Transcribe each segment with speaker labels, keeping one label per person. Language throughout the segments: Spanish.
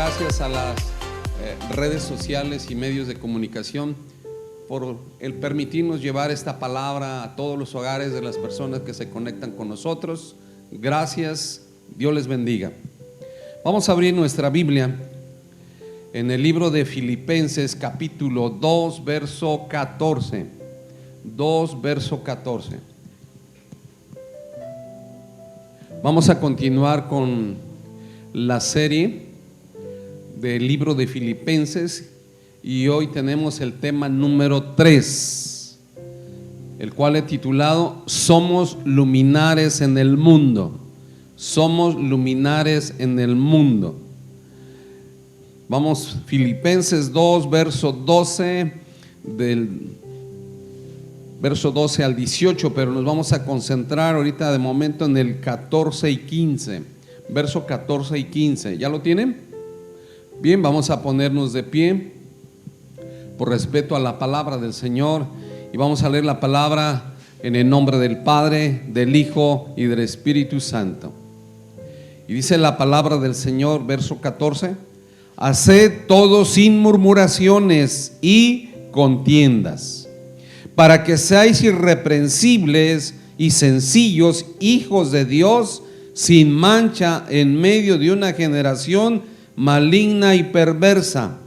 Speaker 1: gracias a las redes sociales y medios de comunicación por el permitirnos llevar esta palabra a todos los hogares de las personas que se conectan con nosotros. Gracias, Dios les bendiga. Vamos a abrir nuestra Biblia en el libro de Filipenses capítulo 2 verso 14. 2 verso 14. Vamos a continuar con la serie del libro de Filipenses y hoy tenemos el tema número 3, el cual he titulado Somos luminares en el mundo. Somos luminares en el mundo. Vamos, Filipenses 2 verso 12, del verso 12 al 18, pero nos vamos a concentrar ahorita de momento en el 14 y 15. Verso 14 y 15, ¿ya lo tienen? Bien, vamos a ponernos de pie por respeto a la palabra del Señor y vamos a leer la palabra en el nombre del Padre, del Hijo y del Espíritu Santo. Y dice la palabra del Señor, verso 14: haced todo sin murmuraciones y contiendas, para que seáis irreprensibles y sencillos, hijos de Dios, sin mancha en medio de una generación maligna y perversa,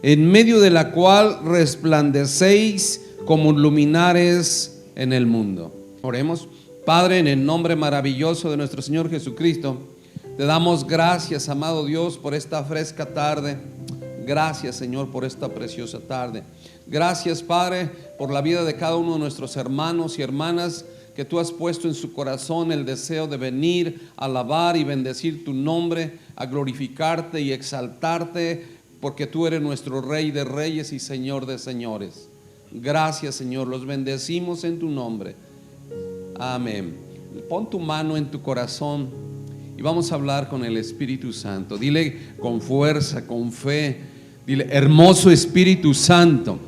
Speaker 1: en medio de la cual resplandecéis como luminares en el mundo. Oremos. Padre, en el nombre maravilloso de nuestro Señor Jesucristo, te damos gracias, amado Dios, por esta fresca tarde. Gracias, Señor, por esta preciosa tarde. Gracias, Padre, por la vida de cada uno de nuestros hermanos y hermanas que tú has puesto en su corazón el deseo de venir a alabar y bendecir tu nombre, a glorificarte y exaltarte, porque tú eres nuestro Rey de reyes y Señor de señores. Gracias, Señor, los bendecimos en tu nombre. Amén. Pon tu mano en tu corazón y vamos a hablar con el Espíritu Santo. Dile con fuerza, con fe, dile: hermoso Espíritu Santo,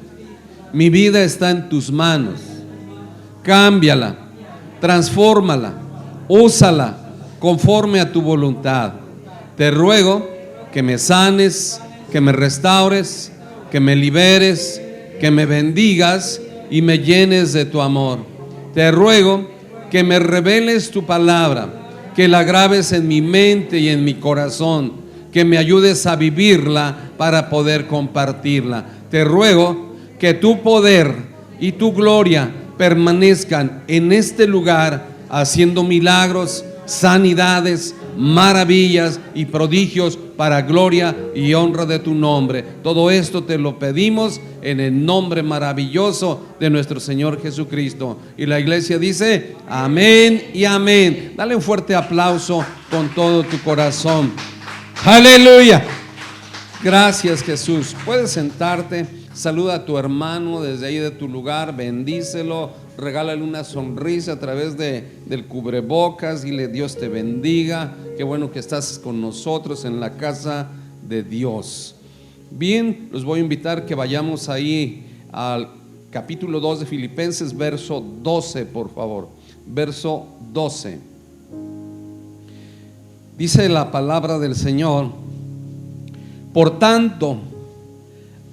Speaker 1: mi vida está en tus manos. Cámbiala, transfórmala, úsala conforme a tu voluntad. Te ruego que me sanes, que me restaures, que me liberes, que me bendigas y me llenes de tu amor. Te ruego que me reveles tu palabra, que la grabes en mi mente y en mi corazón, que me ayudes a vivirla para poder compartirla. Te ruego que tu poder y tu gloria permanezcan en este lugar, haciendo milagros, sanidades, maravillas y prodigios para gloria y honra de tu nombre. Todo esto te lo pedimos en el nombre maravilloso de nuestro Señor Jesucristo. Y la iglesia dice amén y amén. Dale un fuerte aplauso con todo tu corazón. Aleluya. Gracias, Jesús. Puedes sentarte. Saluda a tu hermano desde ahí de tu lugar, bendícelo, regálale una sonrisa a través del cubrebocas, dile: Dios te bendiga, qué bueno que estás con nosotros en la casa de Dios. Bien, los voy a invitar que vayamos ahí al capítulo 2 de Filipenses, verso 12, por favor. Verso 12. Dice la palabra del Señor: por tanto,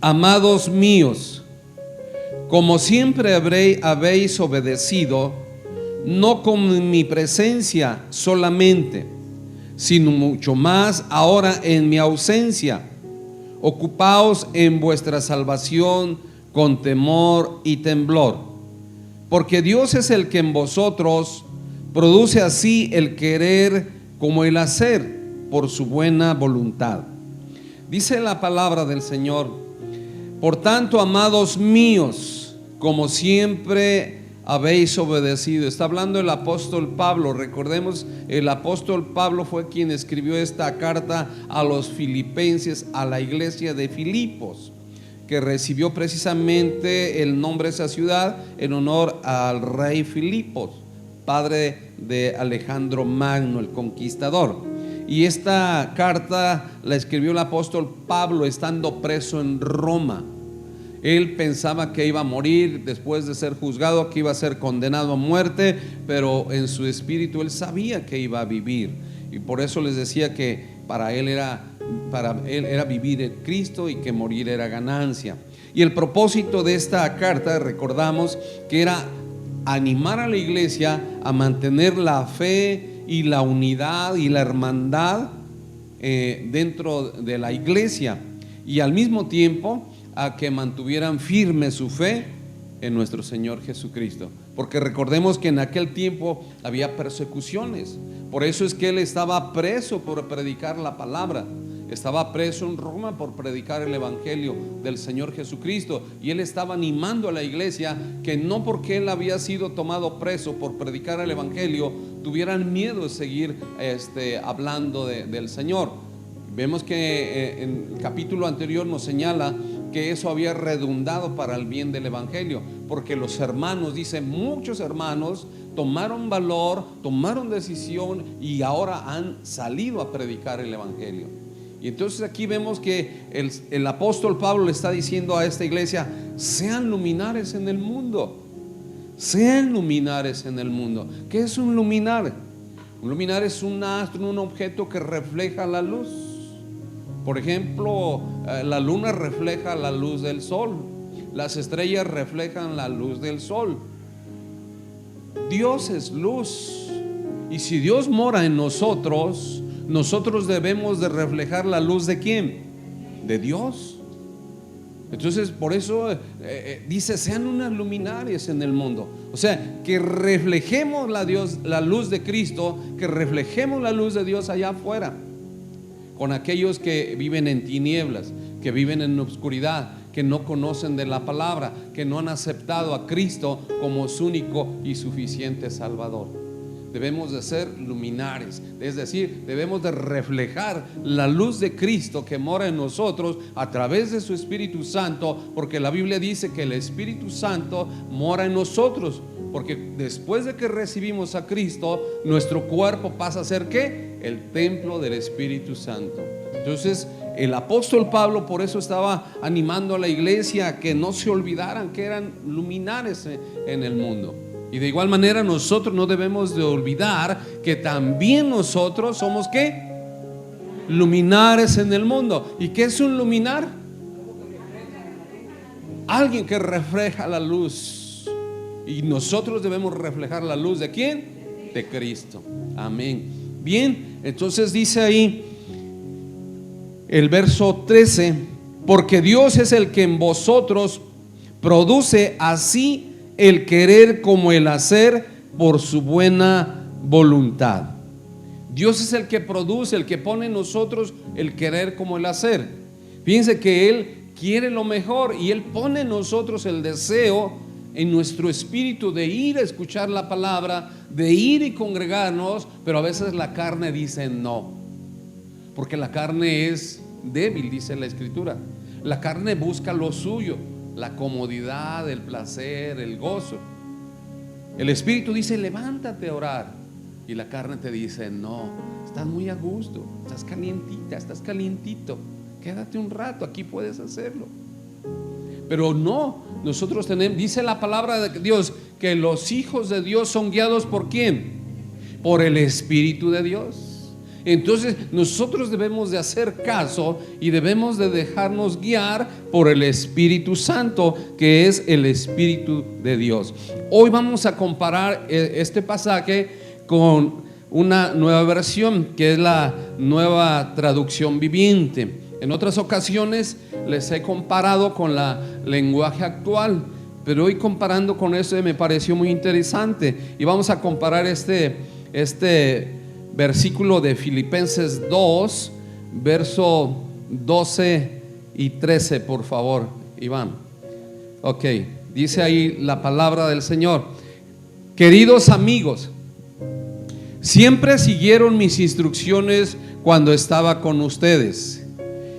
Speaker 1: amados míos, como siempre habéis obedecido, no con mi presencia solamente, sino mucho más ahora en mi ausencia, ocupaos en vuestra salvación con temor y temblor, porque Dios es el que en vosotros produce así el querer como el hacer por su buena voluntad. Dice la palabra del Señor: por tanto, amados míos, como siempre habéis obedecido. Está hablando el apóstol Pablo. Recordemos, el apóstol Pablo fue quien escribió esta carta a los filipenses, a la iglesia de Filipos, que recibió precisamente el nombre de esa ciudad en honor al rey Filipos, padre de Alejandro Magno, el conquistador. Y esta carta la escribió el apóstol Pablo estando preso en Roma. Él pensaba que iba a morir después de ser juzgado, que iba a ser condenado a muerte, pero en su espíritu él sabía que iba a vivir. Y por eso les decía que para él era para él era vivir en Cristo y que morir era ganancia. Y el propósito de esta carta, recordamos que era animar a la iglesia a mantener la fe y la unidad y la hermandad dentro de la iglesia, y al mismo tiempo a que mantuvieran firme su fe en nuestro Señor Jesucristo, porque recordemos que en aquel tiempo había persecuciones. Por eso es que él estaba preso por predicar la palabra, estaba preso en Roma por predicar el evangelio del Señor Jesucristo, y él estaba animando a la iglesia que no porque él había sido tomado preso por predicar el evangelio tuvieran miedo de seguir hablando del Señor. Vemos que en el capítulo anterior nos señala que eso había redundado para el bien del evangelio, porque los hermanos, dice, muchos hermanos tomaron valor, tomaron decisión y ahora han salido a predicar el evangelio. Y entonces aquí vemos que el apóstol Pablo le está diciendo a esta iglesia: sean luminares en el mundo, sean luminares en el mundo. ¿Qué es un luminar? Un luminar es un astro, un objeto que refleja la luz. Por ejemplo, la luna refleja la luz del sol, las estrellas reflejan la luz del sol. Dios es luz, y si Dios mora en nosotros, nosotros debemos de reflejar la luz ¿de quién? De Dios. Entonces por eso dice: sean unas luminarias en el mundo. O sea, que reflejemos la luz de Cristo, que reflejemos la luz de Dios allá afuera, con aquellos que viven en tinieblas, que viven en oscuridad, que no conocen de la palabra, que no han aceptado a Cristo como su único y suficiente Salvador. Debemos de ser luminares, es decir, debemos de reflejar la luz de Cristo que mora en nosotros a través de su Espíritu Santo, porque la Biblia dice que el Espíritu Santo mora en nosotros, porque después de que recibimos a Cristo, nuestro cuerpo pasa a ser ¿qué? El templo del Espíritu Santo. Entonces el apóstol Pablo por eso estaba animando a la iglesia a que no se olvidaran que eran luminares en el mundo. Y de igual manera nosotros no debemos de olvidar que también nosotros somos ¿qué? Luminares en el mundo. ¿Y qué es un luminar? Alguien que refleja la luz. Y nosotros debemos reflejar la luz ¿de quién? De Cristo. Amén. Bien, entonces dice ahí el verso 13: porque Dios es el que en vosotros produce así el querer como el hacer por su buena voluntad. Dios es el que produce, el que pone en nosotros el querer como el hacer. Fíjense que Él quiere lo mejor y Él pone en nosotros el deseo en nuestro espíritu de ir a escuchar la palabra, de ir y congregarnos, pero a veces la carne dice no, porque la carne es débil, dice la Escritura. La carne busca lo suyo, la comodidad, el placer, el gozo. El Espíritu dice: levántate a orar, y la carne te dice: no, estás muy a gusto, estás calientita, estás calientito, quédate un rato, aquí puedes hacerlo. Pero no, nosotros tenemos, dice la palabra de Dios, que los hijos de Dios son guiados ¿por quién? Por el Espíritu de Dios. Entonces nosotros debemos de hacer caso y debemos de dejarnos guiar por el Espíritu Santo, que es el Espíritu de Dios. Hoy vamos a comparar este pasaje con una nueva versión, que es la Nueva Traducción Viviente. En otras ocasiones les he comparado con la lenguaje actual, pero hoy comparando con eso me pareció muy interesante. Y vamos a comparar este versículo de Filipenses 2, verso 12 y 13, por favor, Iván. Ok, dice ahí la palabra del Señor: queridos amigos, siempre siguieron mis instrucciones cuando estaba con ustedes,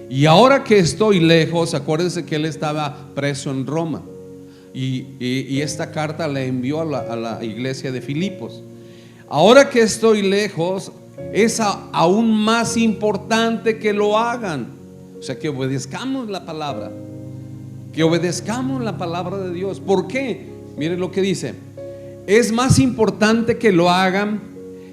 Speaker 1: y ahora que estoy lejos, acuérdense que él estaba preso en Roma, y esta carta la envió a la iglesia de Filipos. Ahora que estoy lejos, es aún más importante que lo hagan. O sea, que obedezcamos la palabra, que obedezcamos la palabra de Dios. ¿Por qué? Miren lo que dice: es más importante que lo hagan.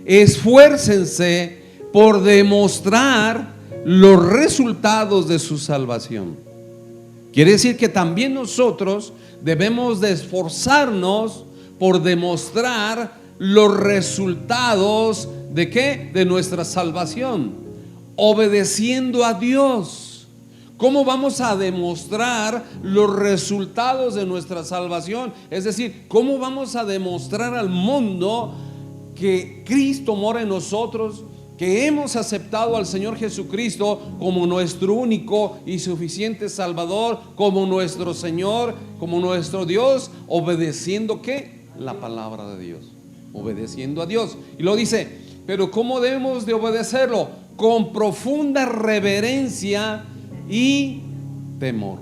Speaker 1: Esfuércense por demostrar los resultados de su salvación. Quiere decir que también nosotros debemos de esforzarnos por demostrar los resultados ¿de qué? De nuestra salvación, obedeciendo a Dios. ¿Cómo vamos a demostrar los resultados de nuestra salvación? Es decir, ¿cómo vamos a demostrar al mundo que Cristo mora en nosotros, que hemos aceptado al Señor Jesucristo como nuestro único y suficiente Salvador, como nuestro Señor, como nuestro Dios, obedeciendo ¿qué? La palabra de Dios, obedeciendo a Dios. Y lo dice, pero ¿cómo debemos de obedecerlo? Con profunda reverencia y temor.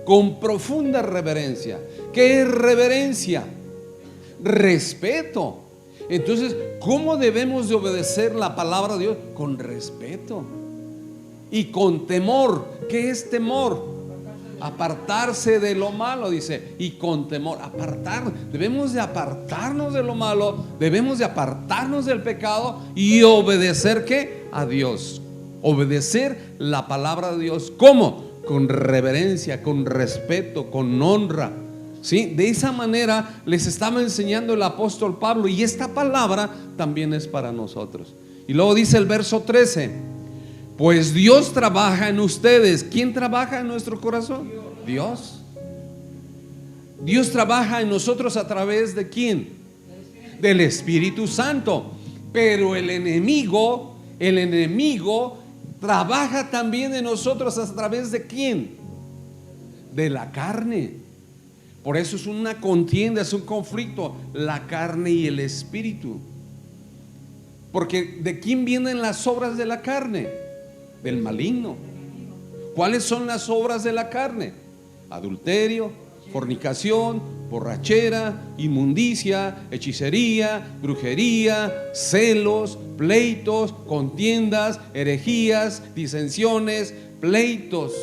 Speaker 1: Con profunda reverencia. ¿Qué es reverencia? Respeto. Entonces, ¿cómo debemos de obedecer la palabra de Dios? Con respeto y con temor. ¿Qué es temor? Apartarse de lo malo, dice, y con temor, apartar. Debemos de apartarnos de lo malo, debemos de apartarnos del pecado y obedecer ¿qué? A Dios. Obedecer la palabra de Dios. ¿Cómo? Con reverencia, con respeto, con honra. ¿Sí? De esa manera les estaba enseñando el apóstol Pablo, y esta palabra también es para nosotros. Y luego dice el verso 13: pues Dios trabaja en ustedes. ¿Quién trabaja en nuestro corazón? Dios. Dios trabaja en nosotros a través de ¿quién? Del Espíritu Santo. Pero el enemigo trabaja también en nosotros a través de ¿quién? De la carne. Por eso es una contienda, es un conflicto, la carne y el espíritu. Porque ¿de quién vienen las obras de la carne? Del maligno. ¿Cuáles son las obras de la carne? Adulterio, fornicación, borrachera, inmundicia, hechicería, brujería, celos, pleitos, contiendas, herejías, disensiones, pleitos,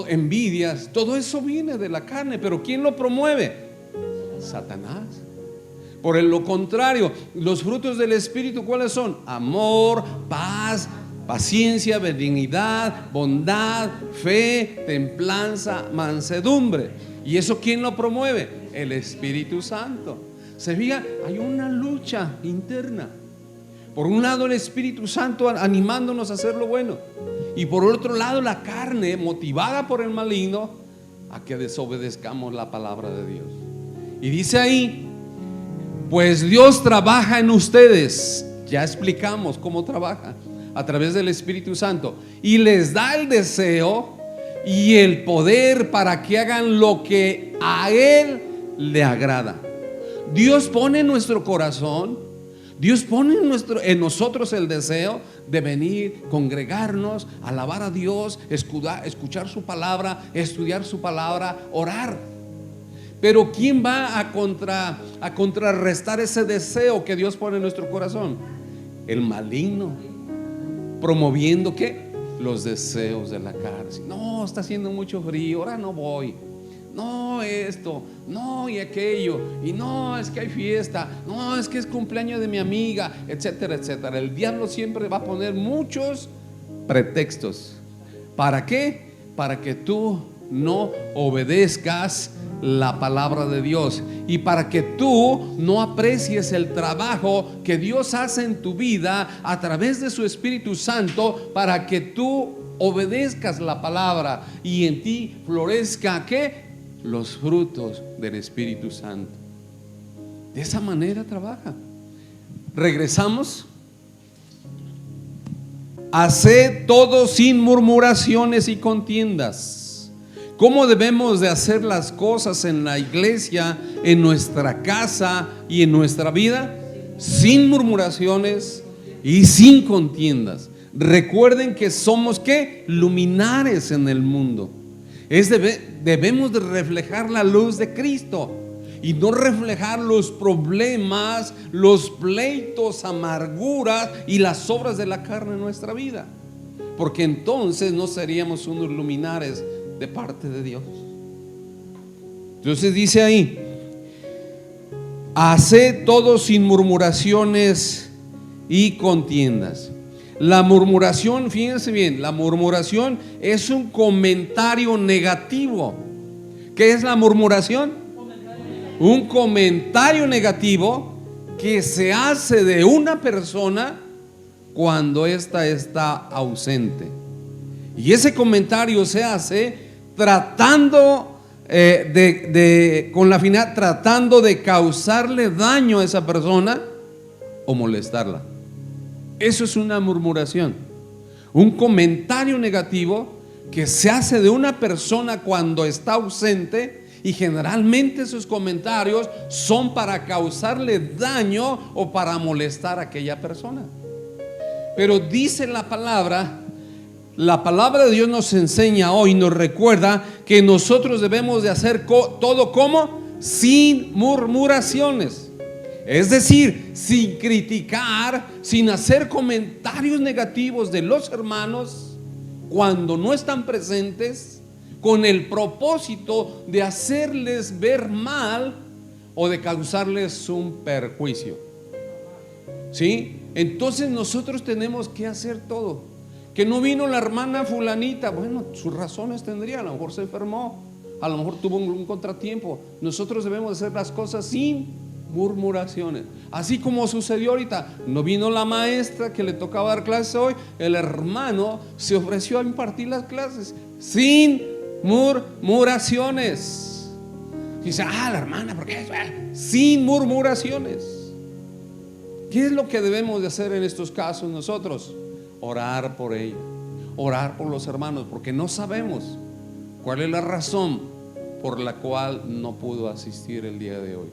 Speaker 1: envidias. Todo eso viene de la carne. Pero ¿quién lo promueve? Satanás. Por lo contrario, los frutos del Espíritu, ¿cuáles son? Amor, paz, paciencia, benignidad, bondad, fe, templanza, mansedumbre. ¿Y eso quién lo promueve? El Espíritu Santo. Se fija, hay una lucha interna. Por un lado el Espíritu Santo animándonos a hacer lo bueno, y por otro lado la carne motivada por el maligno a que desobedezcamos la palabra de Dios. Y dice ahí, pues Dios trabaja en ustedes. Ya explicamos cómo trabaja, a través del Espíritu Santo, y les da el deseo y el poder para que hagan lo que a Él le agrada. Dios pone en nuestro corazón, Dios pone en nosotros el deseo de venir, congregarnos, alabar a Dios, escuchar su palabra, estudiar su palabra, orar. Pero ¿quién va a contrarrestar ese deseo que Dios pone en nuestro corazón? El maligno, promoviendo ¿qué? Los deseos de la carne. No, está haciendo mucho frío, ahora no voy. No, esto, no, y aquello, y no, es que hay fiesta, no, es que es cumpleaños de mi amiga, etcétera, etcétera. El diablo siempre va a poner muchos pretextos. ¿Para qué? Para que tú no obedezcas la palabra de Dios, y para que tú no aprecies el trabajo que Dios hace en tu vida a través de su Espíritu Santo, para que tú obedezcas la palabra y en ti florezca ¿qué? Los frutos del Espíritu Santo. De esa manera trabaja. Regresamos. Haced todo sin murmuraciones y contiendas. ¿Cómo debemos de hacer las cosas en la iglesia, en nuestra casa y en nuestra vida? Sin murmuraciones y sin contiendas. Recuerden que somos ¿qué? Luminares en el mundo. Debemos de reflejar la luz de Cristo y no reflejar los problemas, los pleitos, amarguras y las obras de la carne en nuestra vida, porque entonces no seríamos unos luminares de parte de Dios. Entonces dice ahí, haced todo sin murmuraciones y contiendas. La murmuración, fíjense bien, la murmuración es un comentario negativo. ¿Qué es la murmuración? Un comentario negativo que se hace de una persona cuando ésta está ausente. Y ese comentario se hace tratando con la finalidad, tratando de causarle daño a esa persona o molestarla. Eso es una murmuración, un comentario negativo que se hace de una persona cuando está ausente, y generalmente esos comentarios son para causarle daño o para molestar a aquella persona. Pero dice la palabra de Dios nos enseña hoy, nos recuerda que nosotros debemos de hacer todo como sin murmuraciones. Es decir, sin criticar, sin hacer comentarios negativos de los hermanos cuando no están presentes, con el propósito de hacerles ver mal o de causarles un perjuicio. ¿Sí? Entonces nosotros tenemos que hacer todo. Que no vino la hermana fulanita, bueno, sus razones tendría, a lo mejor se enfermó, a lo mejor tuvo un contratiempo. Nosotros debemos hacer las cosas sin murmuraciones. Así como sucedió ahorita, no vino la maestra que le tocaba dar clases hoy, el hermano se ofreció a impartir las clases sin murmuraciones. Dice, la hermana, ¿por qué? Sin murmuraciones. ¿Qué es lo que debemos de hacer en estos casos nosotros? Orar por ella, orar por los hermanos, porque no sabemos cuál es la razón por la cual no pudo asistir el día de hoy.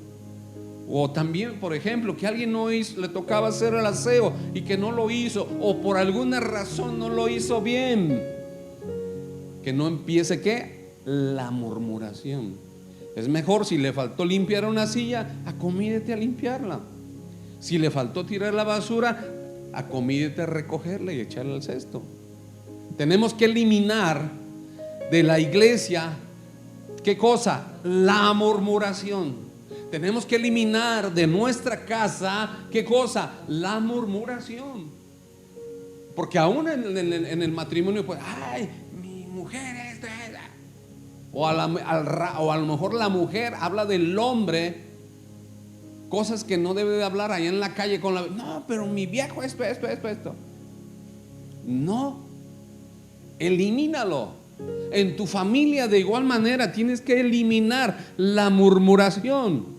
Speaker 1: O también, por ejemplo, que alguien no hizo, le tocaba hacer el aseo y que no lo hizo, o por alguna razón no lo hizo bien. Que no empiece ¿qué? La murmuración. Es mejor, si le faltó limpiar una silla, acomídete a limpiarla. Si le faltó tirar la basura, acomídete a recogerla y echarla al cesto. Tenemos que eliminar de la iglesia, ¿qué cosa? La murmuración. Tenemos que eliminar de nuestra casa, ¿qué cosa? La murmuración. Porque aún en el matrimonio, pues, ay, mi mujer esto. O a lo mejor la mujer habla del hombre cosas que no debe de hablar allá en la calle con no, pero mi viejo esto. No, elimínalo. En tu familia de igual manera tienes que eliminar la murmuración.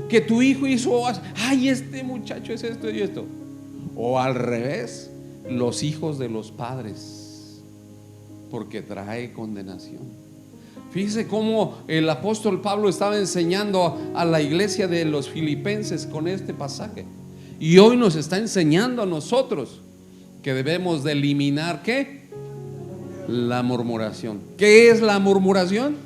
Speaker 1: Que tu hijo hizo, ay, este muchacho es esto y esto. O al revés, los hijos de los padres, porque trae condenación. Fíjese cómo el apóstol Pablo estaba enseñando a la iglesia de los filipenses con este pasaje, y hoy nos está enseñando a nosotros que debemos de eliminar ¿qué? La murmuración. ¿Qué es la murmuración?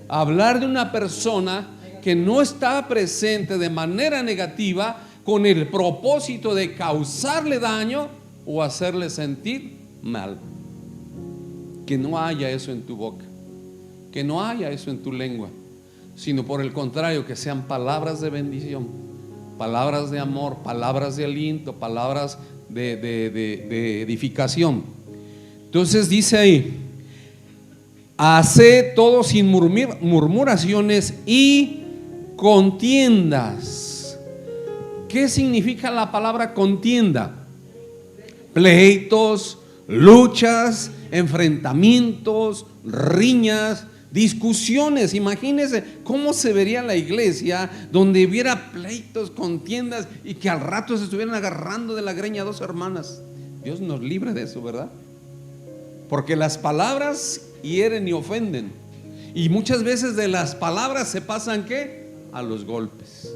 Speaker 1: Hablar de una persona que no está presente de manera negativa con el propósito de causarle daño o hacerle sentir mal. Que no haya eso en tu boca, que no haya eso en tu lengua, sino por el contrario, que sean palabras de bendición, palabras de amor, palabras de aliento, palabras de edificación. Entonces dice ahí, hace todo sin murmuraciones y contiendas. ¿Qué significa la palabra contienda? Pleitos, luchas, enfrentamientos, riñas, discusiones. Imagínense cómo se vería la iglesia donde hubiera pleitos, contiendas y que al rato se estuvieran agarrando de la greña dos hermanas. Dios nos libre de eso, ¿verdad? Porque las palabras hieren y ofenden, y muchas veces de las palabras se pasan ¿qué? A los golpes.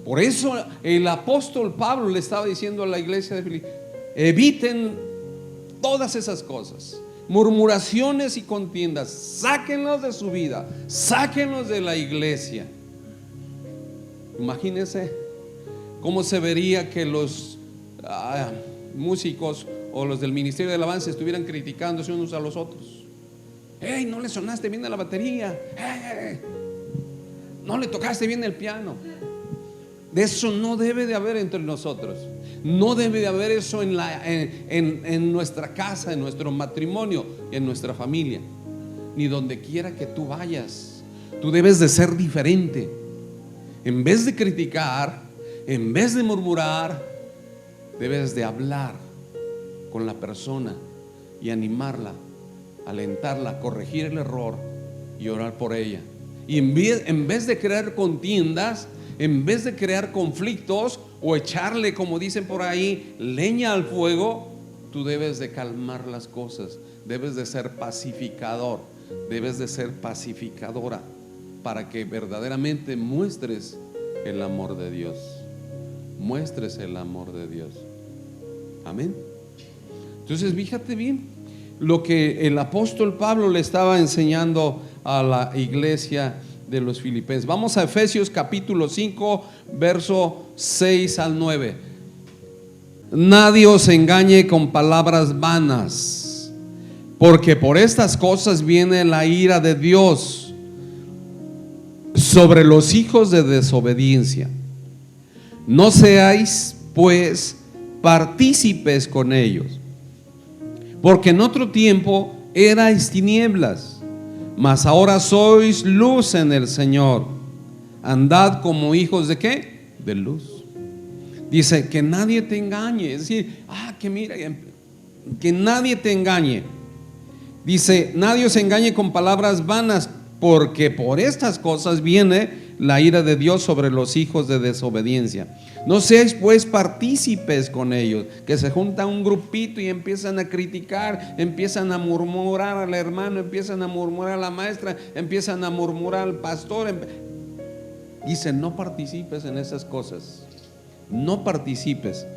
Speaker 1: Por eso el apóstol Pablo le estaba diciendo a la iglesia de Filipenses: eviten todas esas cosas, murmuraciones y contiendas, sáquenlos de su vida, sáquenlos de la iglesia. Imagínense cómo se vería que los músicos o los del ministerio de alabanza estuvieran criticándose unos a los otros. Hey, no le sonaste bien a la batería, hey, no le tocaste bien el piano. De eso no debe de haber entre nosotros. No debe de haber eso en nuestra casa, en nuestro matrimonio, en nuestra familia, ni donde quiera que tú vayas. Tú debes de ser diferente. En vez de criticar, en vez de murmurar, debes de hablar con la persona y animarla, alentarla, corregir el error y orar por ella. Y en vez de crear contiendas, en vez de crear conflictos o echarle, como dicen por ahí, leña al fuego, tú debes de calmar las cosas. Debes de ser pacificador, debes de ser pacificadora, para que verdaderamente muestres el amor de Dios. Muestres el amor de Dios. Amén. Entonces fíjate bien lo que el apóstol Pablo le estaba enseñando a la iglesia de los filipenses. Vamos a Efesios capítulo 5, verso 6 al 9. Nadie os engañe con palabras vanas, porque por estas cosas viene la ira de Dios sobre los hijos de desobediencia. No seáis pues partícipes con ellos, porque en otro tiempo erais tinieblas, mas ahora sois luz en el Señor. Andad como hijos de ¿qué? De luz. Dice que nadie te engañe. Es decir, que mira, que nadie te engañe. Dice, nadie os engañe con palabras vanas, porque por estas cosas viene la ira de Dios sobre los hijos de desobediencia. No seáis pues partícipes con ellos, que se juntan un grupito y empiezan a criticar, empiezan a murmurar al hermano, empiezan a murmurar a la maestra, empiezan a murmurar al pastor. Dice, no participes en esas cosas. No participes.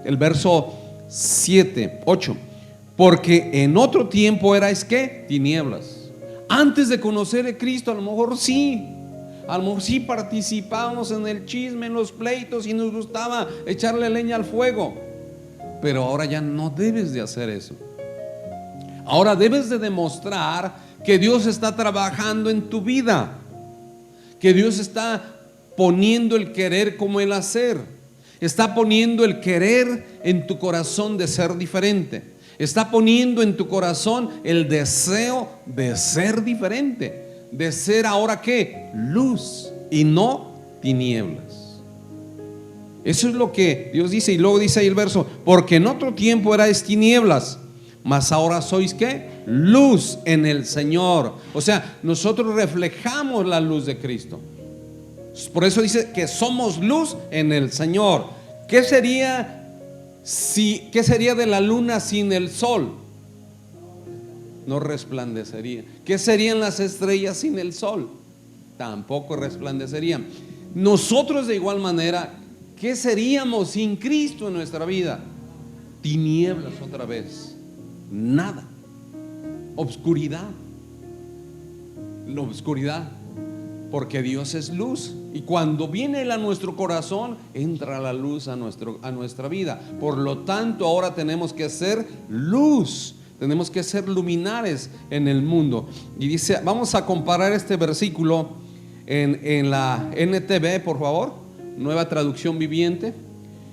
Speaker 1: El verso 7, 8. Porque en otro tiempo erais ¿qué? Tinieblas. Antes de conocer a Cristo, a lo mejor sí participábamos en el chisme, en los pleitos, y nos gustaba echarle leña al fuego. Pero ahora ya no debes de hacer eso. Ahora debes de demostrar que Dios está trabajando en tu vida, que Dios está poniendo el querer como el hacer, está poniendo el querer en tu corazón de ser diferente, está poniendo en tu corazón el deseo de ser diferente, de ser ahora ¿qué? Luz y no tinieblas. Eso es lo que Dios dice. Y luego dice ahí el verso, porque en otro tiempo erais tinieblas, mas ahora sois ¿qué? Luz en el Señor. O sea, nosotros reflejamos la luz de Cristo. Por eso dice que somos luz en el Señor. ¿Qué sería de la luna sin el sol? No resplandecería. ¿Qué serían las estrellas sin el sol? Tampoco resplandecerían. Nosotros de igual manera, ¿qué seríamos sin Cristo en nuestra vida? Tinieblas otra vez. Nada. Obscuridad. La obscuridad. Porque Dios es luz, y cuando viene Él a nuestro corazón, entra la luz a nuestra vida. Por lo tanto, ahora tenemos que ser luz, tenemos que ser luminares en el mundo. Y dice, vamos a comparar este versículo en la NTV, por favor, Nueva Traducción Viviente.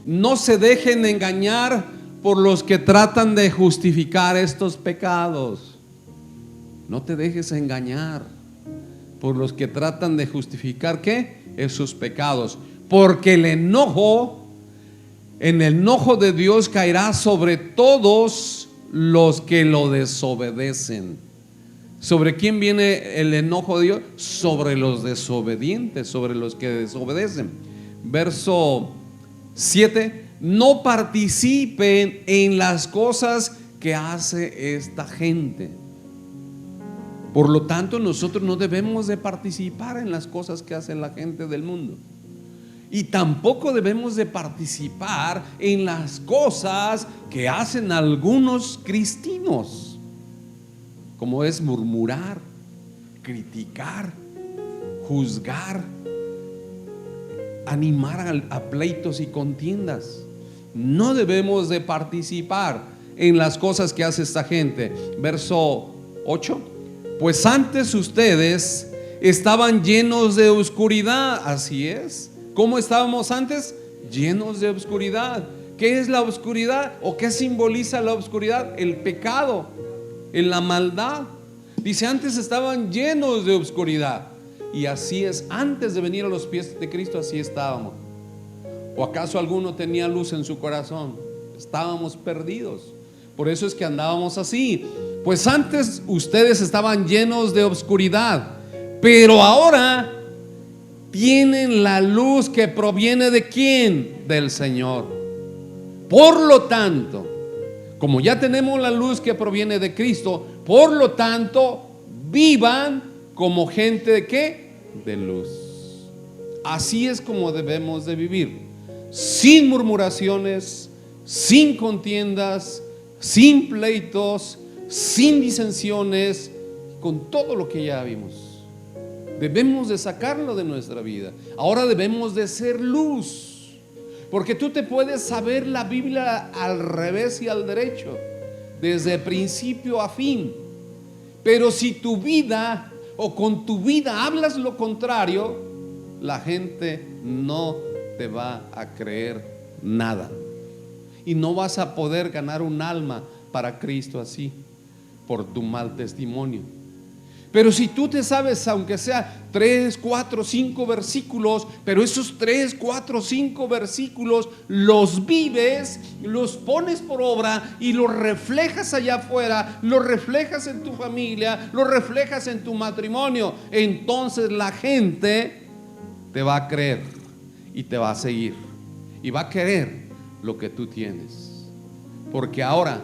Speaker 1: No se dejen engañar por los que tratan de justificar estos pecados. No te dejes engañar por los que tratan de justificar ¿qué? Esos pecados, porque en el enojo de Dios caerá sobre todos los que lo desobedecen. ¿Sobre quién viene el enojo de Dios? Sobre los desobedientes, sobre los que desobedecen. Verso 7: no participen en las cosas que hace esta gente. Por lo tanto, nosotros no debemos de participar en las cosas que hace la gente del mundo. Y tampoco debemos de participar en las cosas que hacen algunos cristianos, como es murmurar, criticar, juzgar, animar a pleitos y contiendas. No debemos de participar en las cosas que hace esta gente. Verso 8: pues antes ustedes estaban llenos de oscuridad. Así es. ¿Cómo estábamos antes? Llenos de oscuridad. ¿Qué es la oscuridad? ¿O qué simboliza la oscuridad? El pecado, en la maldad. Dice, antes estaban llenos de oscuridad. Y así es, antes de venir a los pies de Cristo, así estábamos. ¿O acaso alguno tenía luz en su corazón? Estábamos perdidos. Por eso es que andábamos así. Pues antes ustedes estaban llenos de oscuridad, pero ahora tienen la luz que proviene ¿de quién? Del Señor. Por lo tanto, como ya tenemos la luz que proviene de Cristo, por lo tanto, vivan como gente ¿de qué? De luz. Así es como debemos de vivir, sin murmuraciones, sin contiendas, sin pleitos, sin disensiones, con todo lo que ya vimos. Debemos de sacarlo de nuestra vida. Ahora debemos de ser luz, porque tú te puedes saber la Biblia al revés y al derecho, desde principio a fin, pero si tu vida o con tu vida hablas lo contrario, la gente no te va a creer nada y no vas a poder ganar un alma para Cristo así, por tu mal testimonio. Pero si tú te sabes, aunque sea 3, 4, 5 versículos, pero esos 3, 4, 5 versículos los vives, los pones por obra y los reflejas allá afuera, los reflejas en tu familia, los reflejas en tu matrimonio, entonces la gente te va a creer y te va a seguir y va a querer lo que tú tienes, porque ahora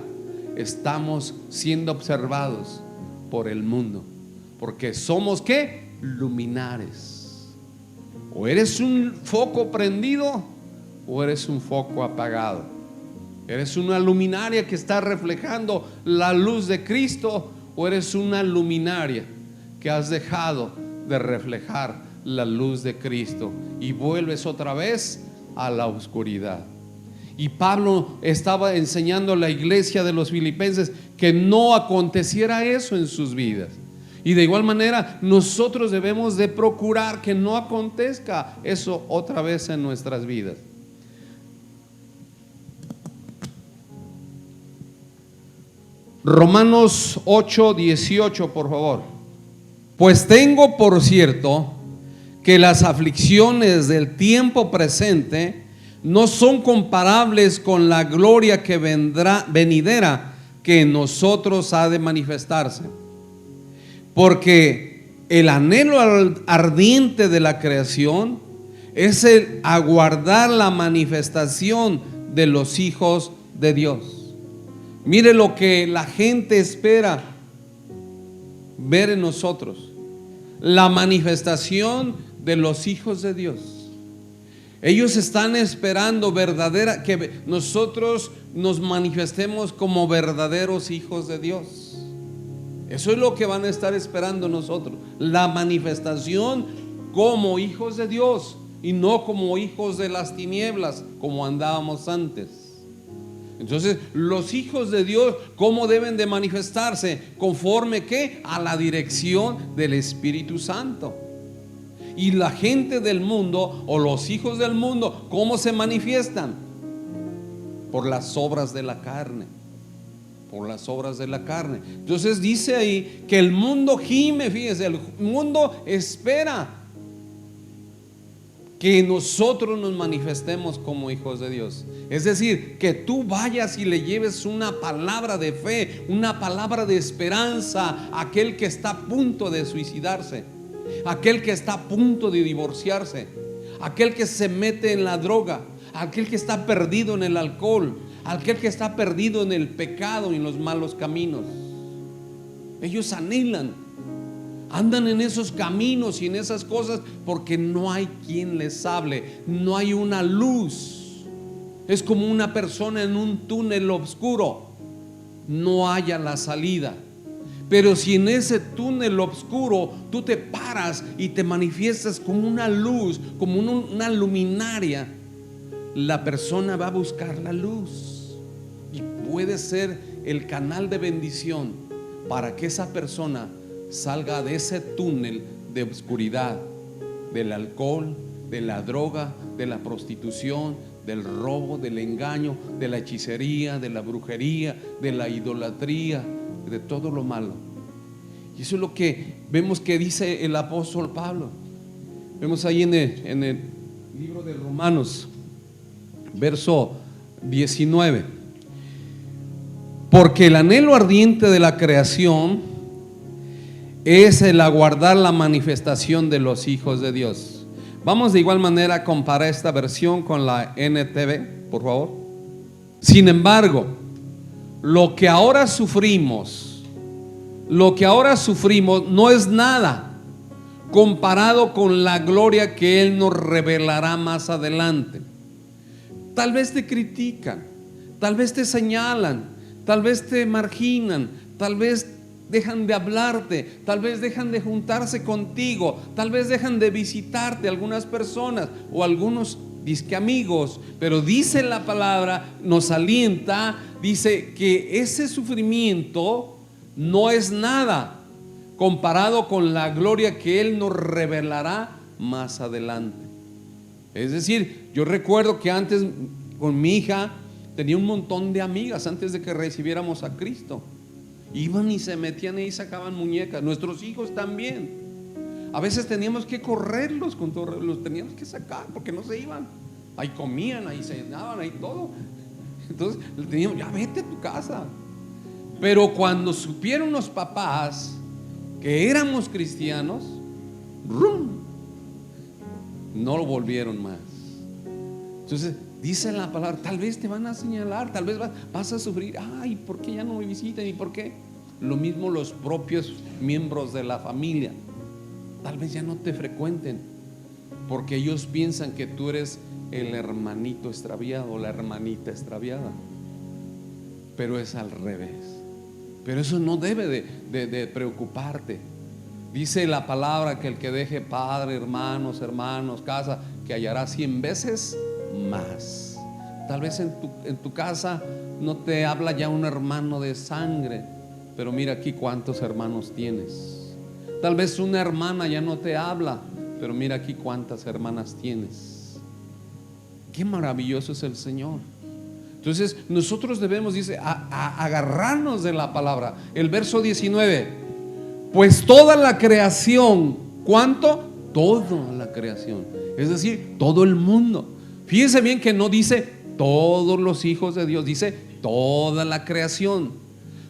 Speaker 1: estamos siendo observados por el mundo. Porque somos ¿qué? Luminares. O eres un foco prendido o eres un foco apagado. Eres una luminaria que está reflejando la luz de Cristo, o eres una luminaria que has dejado de reflejar la luz de Cristo y vuelves otra vez a la oscuridad. Y Pablo estaba enseñando a la iglesia de los filipenses que no aconteciera eso en sus vidas. Y de igual manera nosotros debemos de procurar que no acontezca eso otra vez en nuestras vidas. Romanos 8:18, por favor. Pues tengo por cierto que las aflicciones del tiempo presente no son comparables con la gloria que venidera, que en nosotros ha de manifestarse. Porque el anhelo ardiente de la creación es el aguardar la manifestación de los hijos de Dios. Mire lo que la gente espera ver en nosotros: la manifestación de los hijos de Dios. Ellos están esperando que nosotros nos manifestemos como verdaderos hijos de Dios. Eso es lo que van a estar esperando nosotros, la manifestación como hijos de Dios y no como hijos de las tinieblas como andábamos antes. Entonces, los hijos de Dios, ¿cómo deben de manifestarse? Conforme ¿qué? A la dirección del Espíritu Santo. Y la gente del mundo, o los hijos del mundo, ¿cómo se manifiestan? Por las obras de la carne. Por las obras de la carne. Entonces dice ahí que el mundo gime, fíjese, el mundo espera que nosotros nos manifestemos como hijos de Dios. Es decir, que tú vayas y le lleves una palabra de fe, una palabra de esperanza a aquel que está a punto de suicidarse, aquel que está a punto de divorciarse, aquel que se mete en la droga, aquel que está perdido en el alcohol, aquel que está perdido en el pecado y en los malos caminos. Ellos anhelan, andan en esos caminos y en esas cosas porque no hay quien les hable, no hay una luz. Es como una persona en un túnel oscuro, no haya la salida. Pero si en ese túnel oscuro tú te paras y te manifiestas como una luz, como una luminaria, la persona va a buscar la luz y puede ser el canal de bendición para que esa persona salga de ese túnel de oscuridad, del alcohol, de la droga, de la prostitución, del robo, del engaño, de la hechicería, de la brujería, de la idolatría, de todo lo malo. Y eso es lo que vemos que dice el apóstol Pablo. Vemos ahí en el libro de Romanos, verso 19. Porque el anhelo ardiente de la creación es el aguardar la manifestación de los hijos de Dios. Vamos de igual manera a comparar esta versión con la NTV, por favor. Sin embargo, lo que ahora sufrimos no es nada comparado con la gloria que Él nos revelará más adelante. Tal vez te critican, tal vez te señalan, tal vez te marginan, tal vez dejan de hablarte, tal vez dejan de juntarse contigo, tal vez dejan de visitarte algunas personas o algunos disque amigos, pero dice la palabra, nos alienta, dice que ese sufrimiento no es nada comparado con la gloria que Él nos revelará más adelante. Es decir, yo recuerdo que antes con mi hija tenía un montón de amigas antes de que recibiéramos a Cristo. Iban y se metían y sacaban muñecas. Nuestros hijos también. A veces teníamos que correrlos, los teníamos que sacar porque no se iban. Ahí comían, ahí cenaban, ahí todo. Entonces teníamos, ya vete a tu casa. Pero cuando supieron los papás que éramos cristianos, ¡rum!, no lo volvieron más. Entonces dice la palabra, tal vez te van a señalar, tal vez vas a sufrir. Ay, ¿por qué ya no me visitan? ¿Y por qué? Lo mismo los propios miembros de la familia, tal vez ya no te frecuenten porque ellos piensan que tú eres el hermanito extraviado o la hermanita extraviada, pero es al revés. Pero eso no debe de preocuparte. Dice la palabra que el que deje padre, hermanos, casa, que hallará 100 veces más. Tal vez en tu casa no te habla ya un hermano de sangre, pero mira aquí cuántos hermanos tienes. Tal vez una hermana ya no te habla, pero mira aquí cuántas hermanas tienes. Qué maravilloso es el Señor. Entonces nosotros debemos, dice, agarrarnos de la palabra. El verso 19, pues toda la creación, ¿cuánto? Toda la creación, es decir, todo el mundo. Fíjense bien que no dice todos los hijos de Dios, dice toda la creación.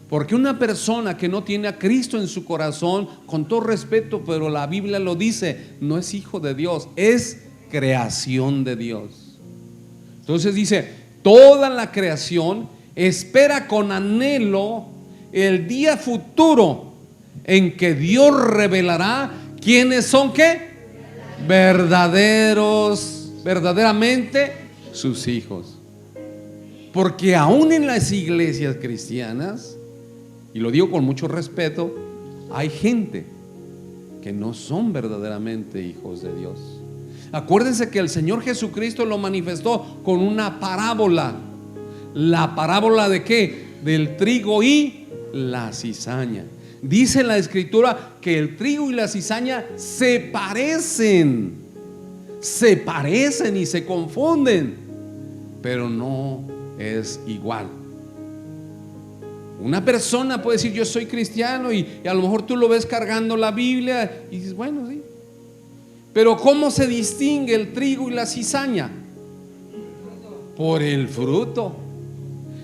Speaker 1: Porque una persona que no tiene a Cristo en su corazón, con todo respeto, pero la Biblia lo dice, no es hijo de Dios, es creación de Dios. Entonces dice, toda la creación espera con anhelo el día futuro en que Dios revelará quiénes son, ¿qué? Verdaderamente sus hijos. Porque aún en las iglesias cristianas, y lo digo con mucho respeto, hay gente que no son verdaderamente hijos de Dios. Acuérdense que el Señor Jesucristo lo manifestó con una parábola. ¿La parábola de qué? Del trigo y la cizaña. Dice la Escritura que el trigo y la cizaña se parecen y se confunden, pero no es igual. Una persona puede decir yo soy cristiano y a lo mejor tú lo ves cargando la Biblia y dices bueno, sí, pero ¿cómo se distingue el trigo y la cizaña? Por el fruto.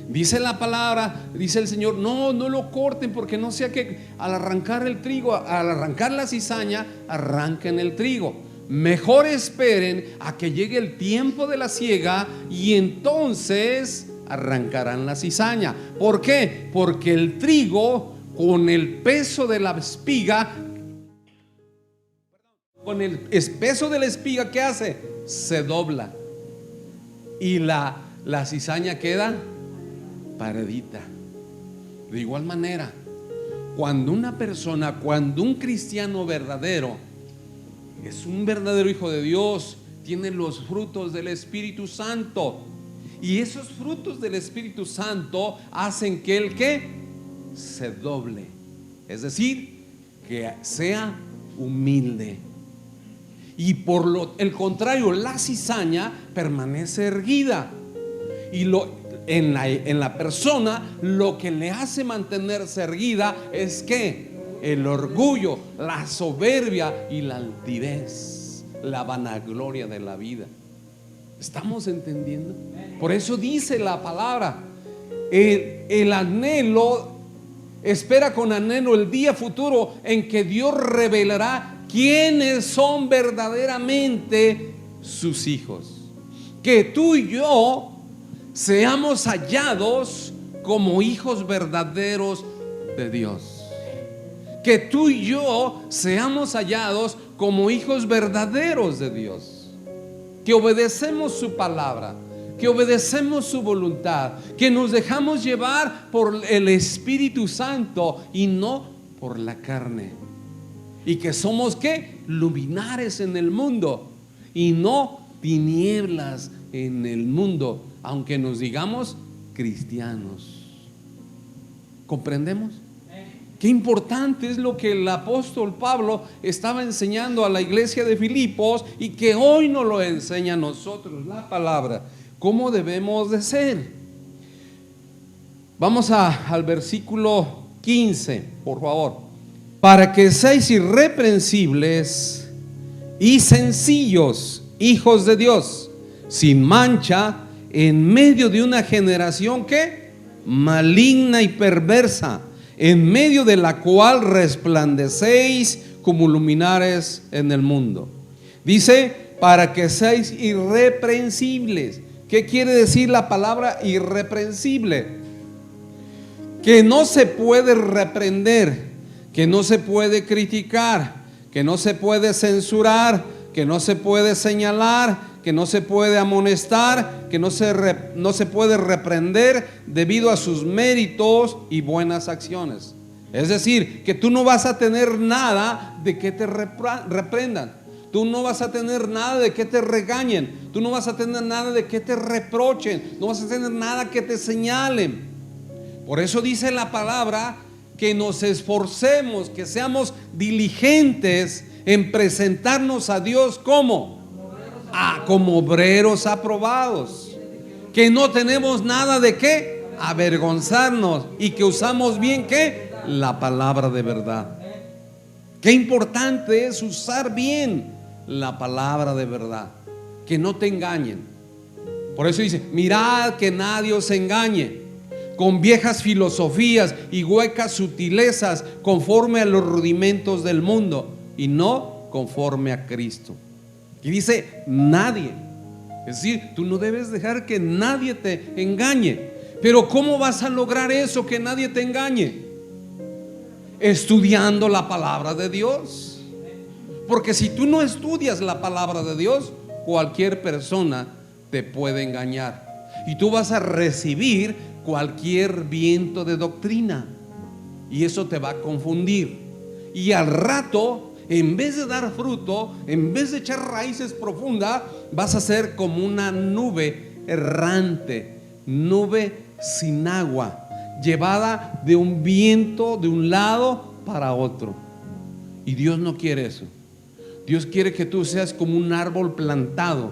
Speaker 1: Dice la palabra, dice el Señor, no lo corten, porque no sea que al arrancar el trigo, al arrancar la cizaña, arranquen el trigo. Mejor esperen a que llegue el tiempo de la siega y entonces arrancarán la cizaña. ¿Por qué? Porque el trigo, con el peso de la espiga, con el peso de la espiga, ¿qué hace? Se dobla y la cizaña queda paredita. De igual manera, cuando una persona, cuando un cristiano verdadero es un verdadero hijo de Dios, tiene los frutos del Espíritu Santo, y esos frutos del Espíritu Santo hacen que el que se doble, es decir, que sea humilde. Y el contrario, la cizaña permanece erguida. Y en la persona lo que le hace mantenerse erguida es que el orgullo, la soberbia y la altivez, la vanagloria de la vida. ¿Estamos entendiendo? Por eso dice la palabra, el anhelo, espera con anhelo el día futuro en que Dios revelará quiénes son verdaderamente sus hijos. Que tú y yo seamos hallados como hijos verdaderos de Dios. Que tú y yo seamos hallados como hijos verdaderos de Dios. Que obedecemos su palabra, que obedecemos su voluntad, que nos dejamos llevar por el Espíritu Santo y no por la carne. Y que somos ¿qué? Luminares en el mundo y no tinieblas en el mundo, aunque nos digamos cristianos. ¿Comprendemos? Qué importante es lo que el apóstol Pablo estaba enseñando a la iglesia de Filipos y que hoy nos lo enseña a nosotros la palabra. ¿Cómo debemos de ser? Vamos al versículo 15, por favor. Para que seáis irreprensibles y sencillos, hijos de Dios, sin mancha, en medio de una generación que maligna y perversa, en medio de la cual resplandecéis como luminares en el mundo. Dice, para que seáis irreprensibles. ¿Qué quiere decir la palabra irreprensible? Que no se puede reprender, que no se puede criticar, que no se puede censurar, que no se puede señalar, que no se puede amonestar, que no se puede reprender debido a sus méritos y buenas acciones. Es decir, que tú no vas a tener nada de que te reprendan. Tú no vas a tener nada de que te regañen. Tú no vas a tener nada de que te reprochen. No vas a tener nada que te señalen. Por eso dice la palabra que nos esforcemos, que seamos diligentes en presentarnos a Dios como obreros aprobados, que no tenemos nada de qué avergonzarnos y que usamos bien ¿qué? La palabra de verdad. Qué importante es usar bien la palabra de verdad, que no te engañen. Por eso dice, mirad que nadie os engañe con viejas filosofías y huecas sutilezas conforme a los rudimentos del mundo y no conforme a Cristo. Y dice nadie, es decir, tú no debes dejar que nadie te engañe. Pero ¿cómo vas a lograr eso, que nadie te engañe? Estudiando la palabra de Dios. Porque si tú no estudias la palabra de Dios, cualquier persona te puede engañar y tú vas a recibir cualquier viento de doctrina y eso te va a confundir. Y al rato, en vez de dar fruto, en vez de echar raíces profundas, vas a ser como una nube errante, nube sin agua, llevada de un viento de un lado para otro. Y Dios no quiere eso. Dios quiere que tú seas como un árbol plantado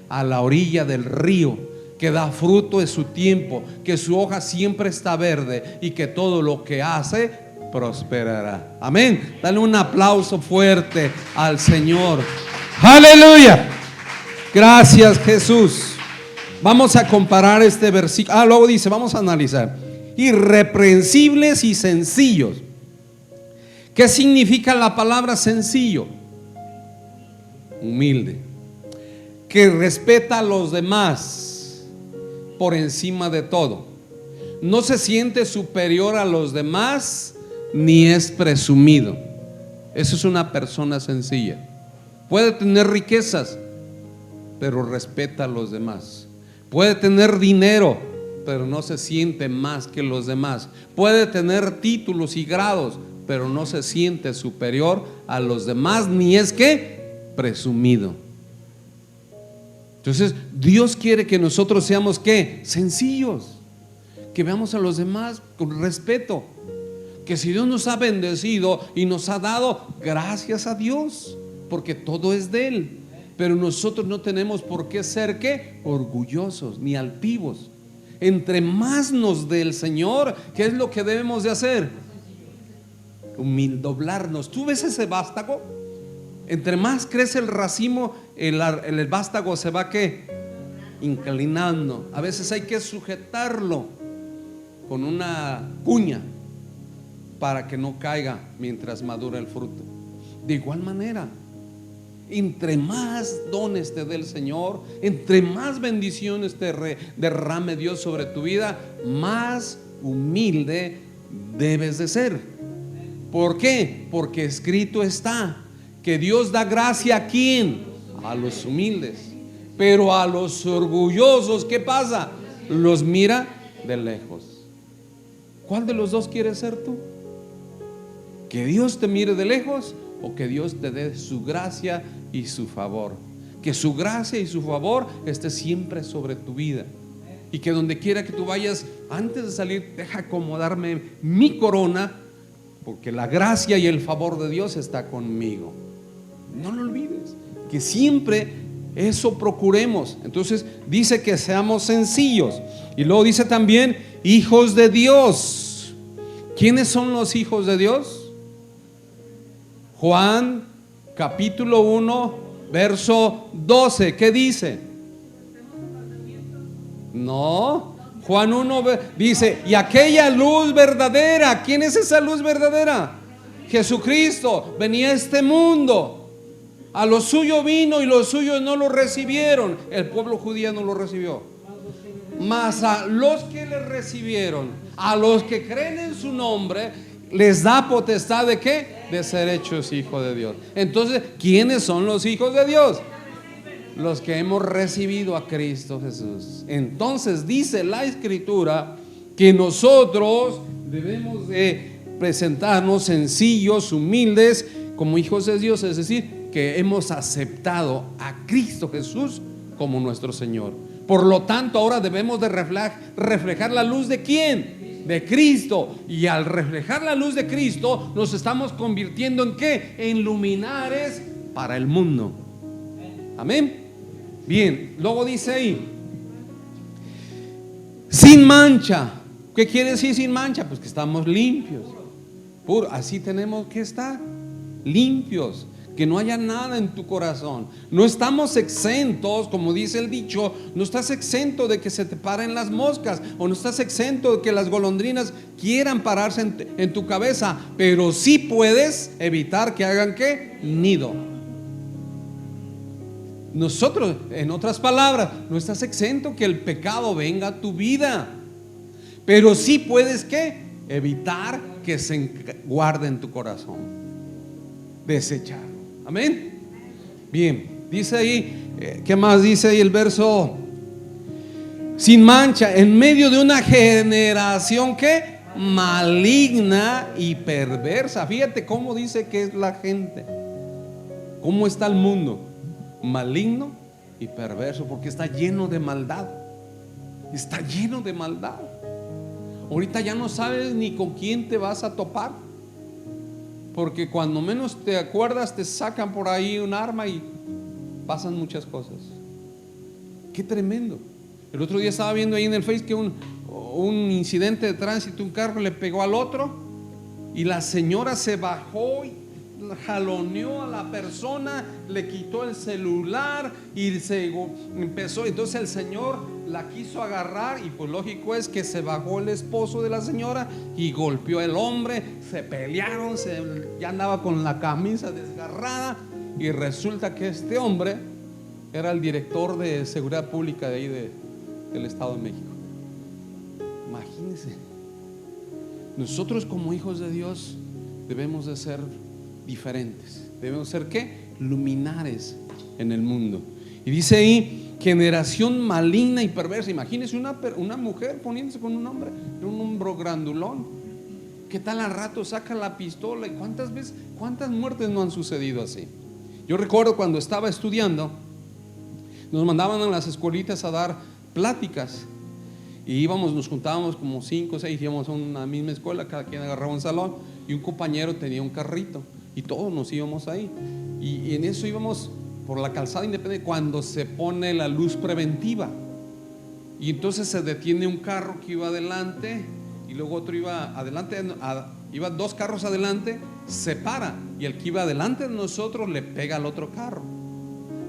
Speaker 1: a la orilla del río, que da fruto en su tiempo, que su hoja siempre está verde y que todo lo que hace prosperará. Amén. Dale un aplauso fuerte al Señor. Aleluya. Gracias, Jesús. Vamos a comparar este versículo. Luego dice, vamos a analizar. Irreprensibles y sencillos. ¿Qué significa la palabra sencillo? Humilde, que respeta a los demás por encima de todo. No se siente superior a los demás ni es presumido. Eso es una persona sencilla. Puede tener riquezas, pero respeta a los demás. Puede tener dinero, pero no se siente más que los demás. Puede tener títulos y grados, pero no se siente superior a los demás, ni es que presumido. Entonces Dios quiere que nosotros seamos ¿qué? Sencillos, que veamos a los demás con respeto, que si Dios nos ha bendecido y nos ha dado, gracias a Dios, porque todo es de Él. Pero nosotros no tenemos por qué ser ¿qué? Orgullosos ni altivos. Entre más nos dé el Señor, ¿qué es lo que debemos de hacer? Doblarnos. ¿Tú ves ese vástago? Entre más crece el racimo, el vástago se va ¿qué? Inclinando. A veces hay que sujetarlo con una cuña para que no caiga mientras madura el fruto. De igual manera, entre más dones te dé el Señor, entre más bendiciones te derrame Dios sobre tu vida, más humilde debes de ser. ¿Por qué? Porque escrito está que Dios da gracia ¿a quién? A los humildes. Pero a los orgullosos, ¿qué pasa? Los mira de lejos. ¿Cuál de los dos quieres ser tú? ¿Que Dios te mire de lejos o que Dios te dé su gracia y su favor? Que su gracia y su favor esté siempre sobre tu vida, y que donde quiera que tú vayas, antes de salir, deja acomodarme mi corona, porque la gracia y el favor de Dios está conmigo. No lo olvides, que siempre eso procuremos. Entonces dice que seamos sencillos, y luego dice también hijos de Dios. ¿Quiénes son los hijos de Dios? Juan capítulo 1 verso 12, ¿qué dice? No, Juan 1 dice: y aquella luz verdadera. ¿Quién es esa luz verdadera? Jesucristo venía a este mundo. A lo suyo vino y los suyos no lo recibieron. El pueblo judío no lo recibió. Mas a los que le recibieron, a los que creen en su nombre, les da potestad de ¿qué? De ser hechos hijos de Dios. Entonces, ¿quiénes son los hijos de Dios? Los que hemos recibido a Cristo Jesús. Entonces dice la Escritura que nosotros debemos de presentarnos sencillos, humildes, como hijos de Dios, es decir, que hemos aceptado a Cristo Jesús como nuestro Señor. Por lo tanto, ahora debemos de reflejar la luz de ¿quién? De Cristo. Y al reflejar la luz de Cristo, nos estamos convirtiendo ¿en qué? En luminares para el mundo. Amén. Bien, luego dice ahí, sin mancha. ¿Qué quiere decir sin mancha? Pues que estamos limpios, puro. Así tenemos que estar, limpios, que no haya nada en tu corazón. No estamos exentos, como dice el dicho, no estás exento de que se te paren las moscas, o no estás exento de que las golondrinas quieran pararse en tu cabeza, pero sí puedes evitar que hagan ¿qué? Nido. Nosotros, en otras palabras, no estás exento que el pecado venga a tu vida, pero sí puedes ¿qué? Evitar que se guarde en tu corazón, desecharlo. Amén. Bien, dice ahí, ¿qué más dice ahí el verso? Sin mancha, en medio de una generación ¿qué? Maligna y perversa. Fíjate cómo dice que es la gente, cómo está el mundo. Maligno y perverso, porque está lleno de maldad. Está lleno de maldad. Ahorita ya no sabes ni con quién te vas a topar, porque cuando menos te acuerdas te sacan por ahí un arma y pasan muchas cosas. Qué tremendo. El otro día estaba viendo ahí en el Face que un incidente de tránsito, un carro le pegó al otro y la señora se bajó y jaloneó a la persona, le quitó el celular y se empezó. Entonces el señor la quiso agarrar y pues lógico es que se bajó el esposo de la señora y golpeó al hombre. Se pelearon, ya andaba con la camisa desgarrada y resulta que este hombre era el director de seguridad pública de ahí del Estado de México. Imagínense. Nosotros como hijos de Dios debemos de ser diferentes. Debemos ser ¿qué? Luminares en el mundo. Y dice ahí, generación maligna y perversa. Imagínese una mujer poniéndose con un hombre, un hombro grandulón. ¿Qué tal al rato saca la pistola? ¿Y cuántas muertes no han sucedido así? Yo recuerdo cuando estaba estudiando, nos mandaban a las escuelitas a dar pláticas y nos juntábamos como 5 o 6, íbamos a una misma escuela, cada quien agarraba un salón y un compañero tenía un carrito y todos nos íbamos ahí. y en eso íbamos por la calzada Independencia cuando se pone la luz preventiva. Y entonces se detiene un carro que iba adelante y luego otro iba adelante, iba dos carros adelante, se para y el que iba adelante de nosotros le pega al otro carro.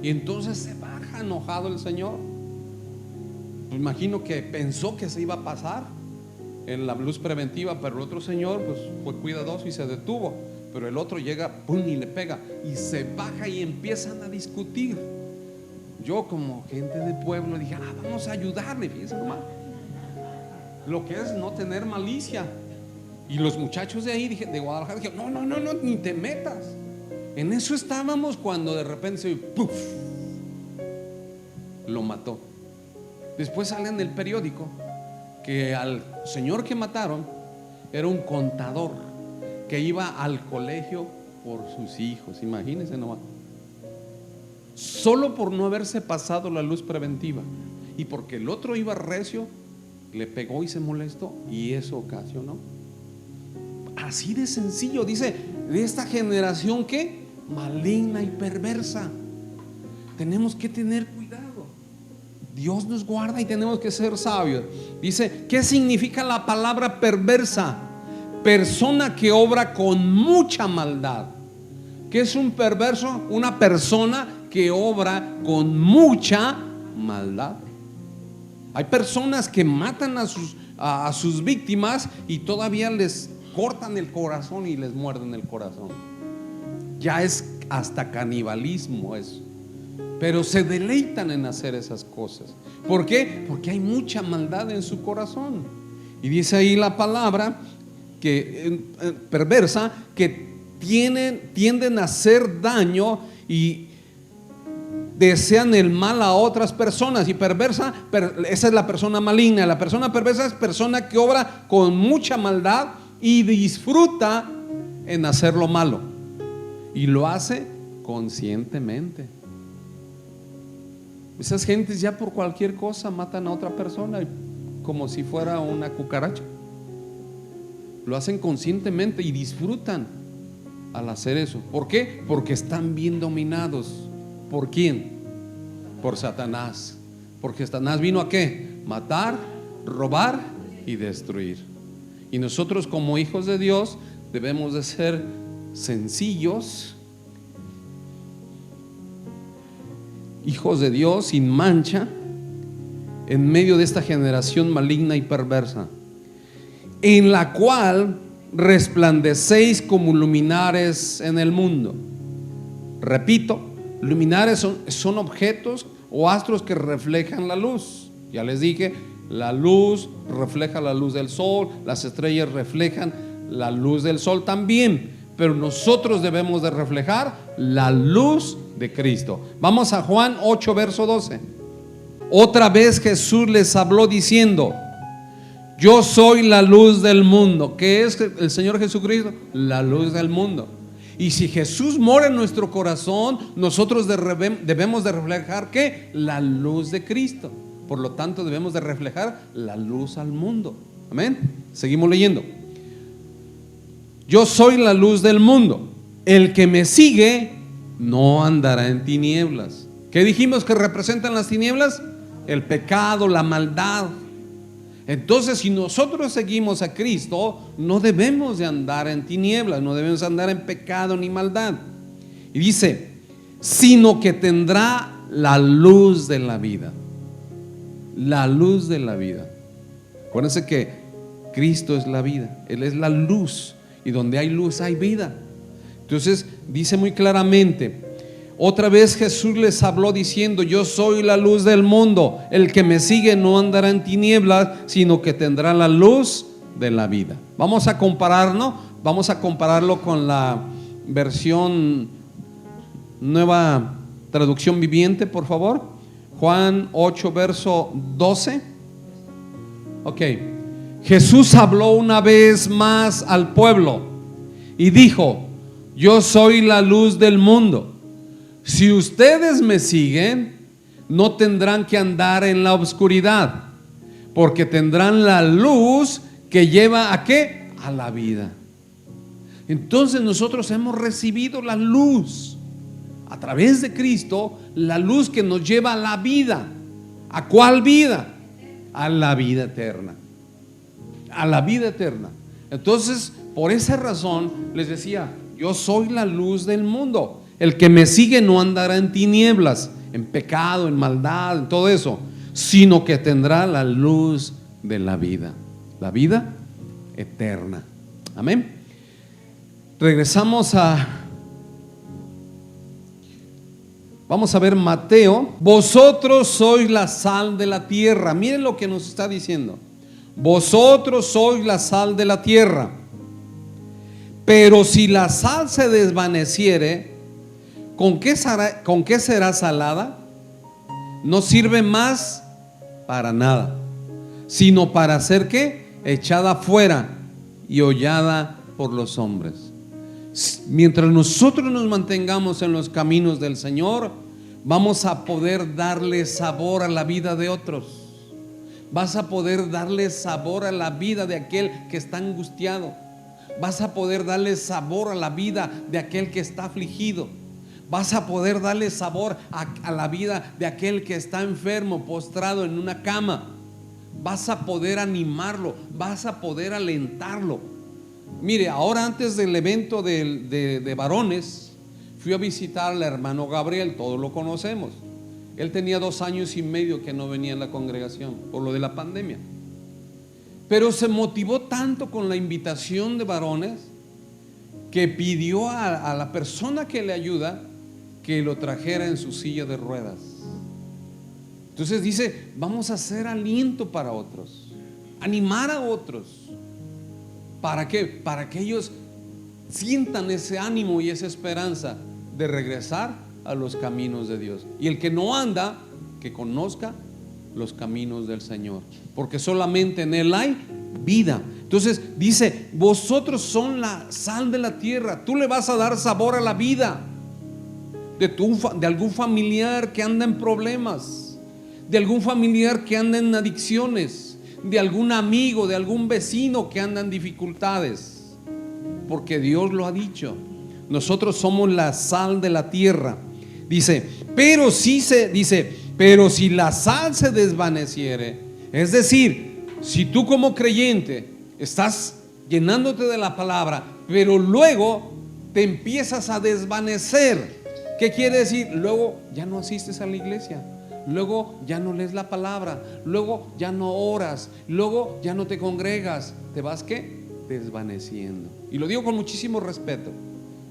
Speaker 1: Y entonces se baja enojado el Señor. Pues imagino que pensó que se iba a pasar en la luz preventiva, pero el otro señor pues fue cuidadoso y se detuvo. Pero el otro llega, pum, y le pega y se baja y empiezan a discutir. Yo como gente de pueblo dije, vamos a ayudarle, fíjense nomás lo que es no tener malicia. Y los muchachos de ahí, de Guadalajara, dijeron, no, ni te metas. En eso estábamos cuando de repente se ¡puf! Lo mató. Después sale en el periódico que al señor que mataron era un contador que iba al colegio por sus hijos. Imagínense nomás. Solo por no haberse pasado la luz preventiva y porque el otro iba recio, le pegó y se molestó, y eso ocasionó. Así de sencillo. Dice, de esta generación que maligna y perversa. Tenemos que tener cuidado. Dios nos guarda y tenemos que ser sabios. Dice, ¿qué significa la palabra perversa? Persona que obra con mucha maldad. ¿Qué es un perverso? Una persona que obra con mucha maldad. Hay personas que matan a sus víctimas y todavía les cortan el corazón y les muerden el corazón. Ya es hasta canibalismo eso. Pero se deleitan en hacer esas cosas. ¿Por qué? Porque hay mucha maldad en su corazón. Y dice ahí la palabra que perversa, que tienden a hacer daño y desean el mal a otras personas. Y perversa, esa es la persona maligna. La persona perversa es persona que obra con mucha maldad y disfruta en hacer lo malo, y lo hace conscientemente. Esas gentes ya por cualquier cosa matan a otra persona como si fuera una cucaracha. Lo hacen conscientemente y disfrutan al hacer eso. ¿Por qué? Porque están bien dominados. ¿Por quién? Por Satanás. Porque Satanás vino a ¿qué? Matar, robar y destruir. Y nosotros como hijos de Dios debemos de ser sencillos, hijos de Dios sin mancha, en medio de esta generación maligna y perversa, en la cual resplandecéis como luminares en el mundo. Repito, luminares son objetos o astros que reflejan la luz. Ya les dije, la luz refleja la luz del sol, las estrellas reflejan la luz del sol también, pero nosotros debemos de reflejar la luz de Cristo. Vamos a Juan 8, verso 12. Otra vez Jesús les habló diciendo, yo soy la luz del mundo. ¿Qué es el Señor Jesucristo? La luz del mundo. Y si Jesús mora en nuestro corazón, nosotros debemos de reflejar ¿qué? La luz de Cristo. Por lo tanto debemos de reflejar la luz al mundo. Amén. Seguimos leyendo. Yo soy la luz del mundo. El que me sigue no andará en tinieblas. ¿Qué dijimos que representan las tinieblas? El pecado, la maldad. Entonces, si nosotros seguimos a Cristo, no debemos de andar en tinieblas, no debemos andar en pecado ni maldad. Y dice, sino que tendrá la luz de la vida. La luz de la vida. Acuérdense que Cristo es la vida, Él es la luz, y donde hay luz hay vida. Entonces dice muy claramente, otra vez Jesús les habló diciendo, yo soy la luz del mundo, el que me sigue no andará en tinieblas, sino que tendrá la luz de la vida. Vamos a compararlo con la versión Nueva Traducción Viviente, por favor. Juan 8, verso 12. Ok. Jesús habló una vez más al pueblo y dijo, yo soy la luz del mundo. Si ustedes me siguen, no tendrán que andar en la oscuridad, porque tendrán la luz que lleva ¿a qué? A la vida. Entonces nosotros hemos recibido la luz. a través de Cristo, la luz que nos lleva a la vida. ¿A cuál vida? A la vida eterna. A la vida eterna. Entonces, por esa razón les decía, yo soy la luz del mundo. El que me sigue no andará en tinieblas, en pecado, en maldad, en todo eso, sino que tendrá la luz de la vida eterna. Amén. Regresamos vamos a ver Mateo. Vosotros sois la sal de la tierra. Miren lo que nos está diciendo. Vosotros sois la sal de la tierra. Pero si la sal se desvaneciere, ¿con qué será salada? No sirve más para nada, sino para ser ¿qué? Echada fuera y hollada por los hombres. Mientras nosotros nos mantengamos en los caminos del Señor, vamos a poder darle sabor a la vida de otros. Vas a poder darle sabor a la vida de aquel que está angustiado. Vas a poder darle sabor a la vida de aquel que está afligido. Vas a poder darle sabor a la vida de aquel que está enfermo, postrado en una cama. Vas a poder animarlo, vas a poder alentarlo. Mire, ahora antes del evento de varones, fui a visitar al hermano Gabriel, todos lo conocemos. Él tenía 2 años y medio que no venía a la congregación por lo de la pandemia. Pero se motivó tanto con la invitación de varones que pidió a la persona que le ayuda que lo trajera en su silla de ruedas. Entonces dice, vamos a hacer aliento para otros, animar a otros. ¿Para qué? Para que ellos sientan ese ánimo y esa esperanza de regresar a los caminos de Dios. Y el que no anda, que conozca los caminos del Señor, porque solamente en Él hay vida. Entonces dice, vosotros son la sal de la tierra. Tú le vas a dar sabor a la vida de algún familiar que anda en problemas, de algún familiar que anda en adicciones, de algún amigo, de algún vecino que anda en dificultades, porque Dios lo ha dicho. Nosotros somos la sal de la tierra. Dice, pero si la sal se desvaneciere, es decir, si tú como creyente estás llenándote de la palabra, pero luego te empiezas a desvanecer, ¿qué quiere decir? Luego ya no asistes a la iglesia, luego ya no lees la palabra, luego ya no oras, luego ya no te congregas, te vas ¿qué? Desvaneciendo. Y lo digo con muchísimo respeto,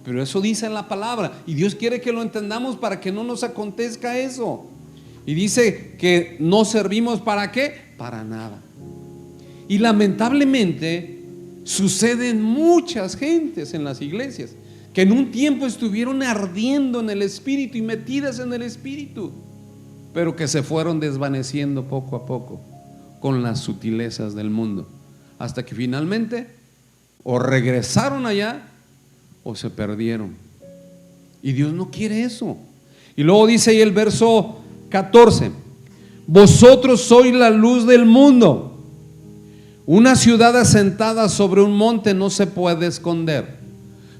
Speaker 1: pero eso dice en la palabra y Dios quiere que lo entendamos para que no nos acontezca eso. Y dice que no servimos ¿para qué? Para nada. Y lamentablemente suceden muchas gentes en las iglesias que en un tiempo estuvieron ardiendo en el Espíritu y metidas en el Espíritu, pero que se fueron desvaneciendo poco a poco con las sutilezas del mundo, hasta que finalmente o regresaron allá o se perdieron. Y Dios no quiere eso. Y luego dice ahí el verso 14: vosotros sois la luz del mundo. Una ciudad asentada sobre un monte no se puede esconder.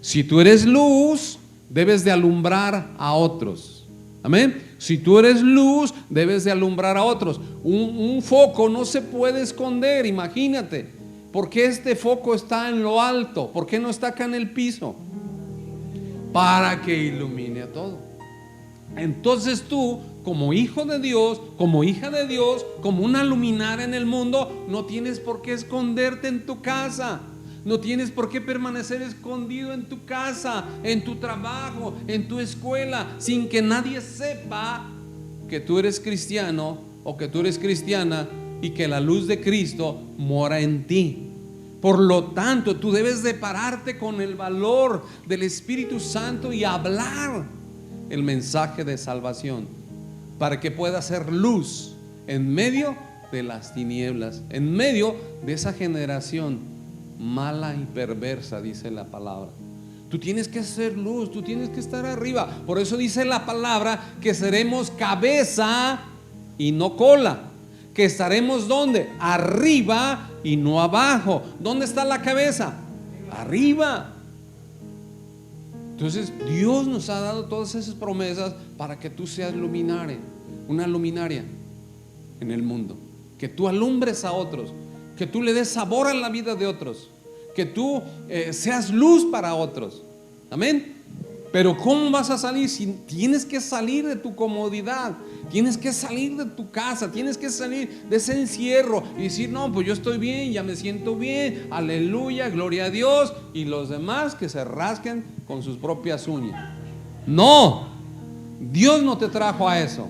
Speaker 1: Si tú eres luz, debes de alumbrar a otros. Amén. Si tú eres luz, debes de alumbrar a otros. Un foco no se puede esconder. Imagínate, ¿por qué este foco está en lo alto? ¿Por qué no está acá en el piso? Para que ilumine a todo. Entonces tú, como hijo de Dios, como hija de Dios, como una luminaria en el mundo, no tienes por qué esconderte en tu casa. No tienes por qué permanecer escondido en tu casa, en tu trabajo, en tu escuela, sin que nadie sepa que tú eres cristiano o que tú eres cristiana y que la luz de Cristo mora en ti. Por lo tanto, tú debes de pararte con el valor del Espíritu Santo y hablar el mensaje de salvación, para que pueda ser luz en medio de las tinieblas, en medio de esa generación mala y perversa, dice la palabra. Tú tienes que ser luz, tú tienes que estar arriba. Por eso dice la palabra que seremos cabeza y no cola. Que estaremos ¿dónde? Arriba y no abajo. ¿Dónde está la cabeza? Arriba. Entonces Dios nos ha dado todas esas promesas para que tú seas luminaria, una luminaria en el mundo, que tú alumbres a otros, que tú le des sabor a la vida de otros, que tú seas luz para otros. Amén. Pero ¿cómo vas a salir? Si tienes que salir de tu comodidad, tienes que salir de tu casa, tienes que salir de ese encierro y decir: no, pues yo estoy bien, ya me siento bien, aleluya, gloria a Dios, y los demás que se rasquen con sus propias uñas. No, Dios no te trajo a eso.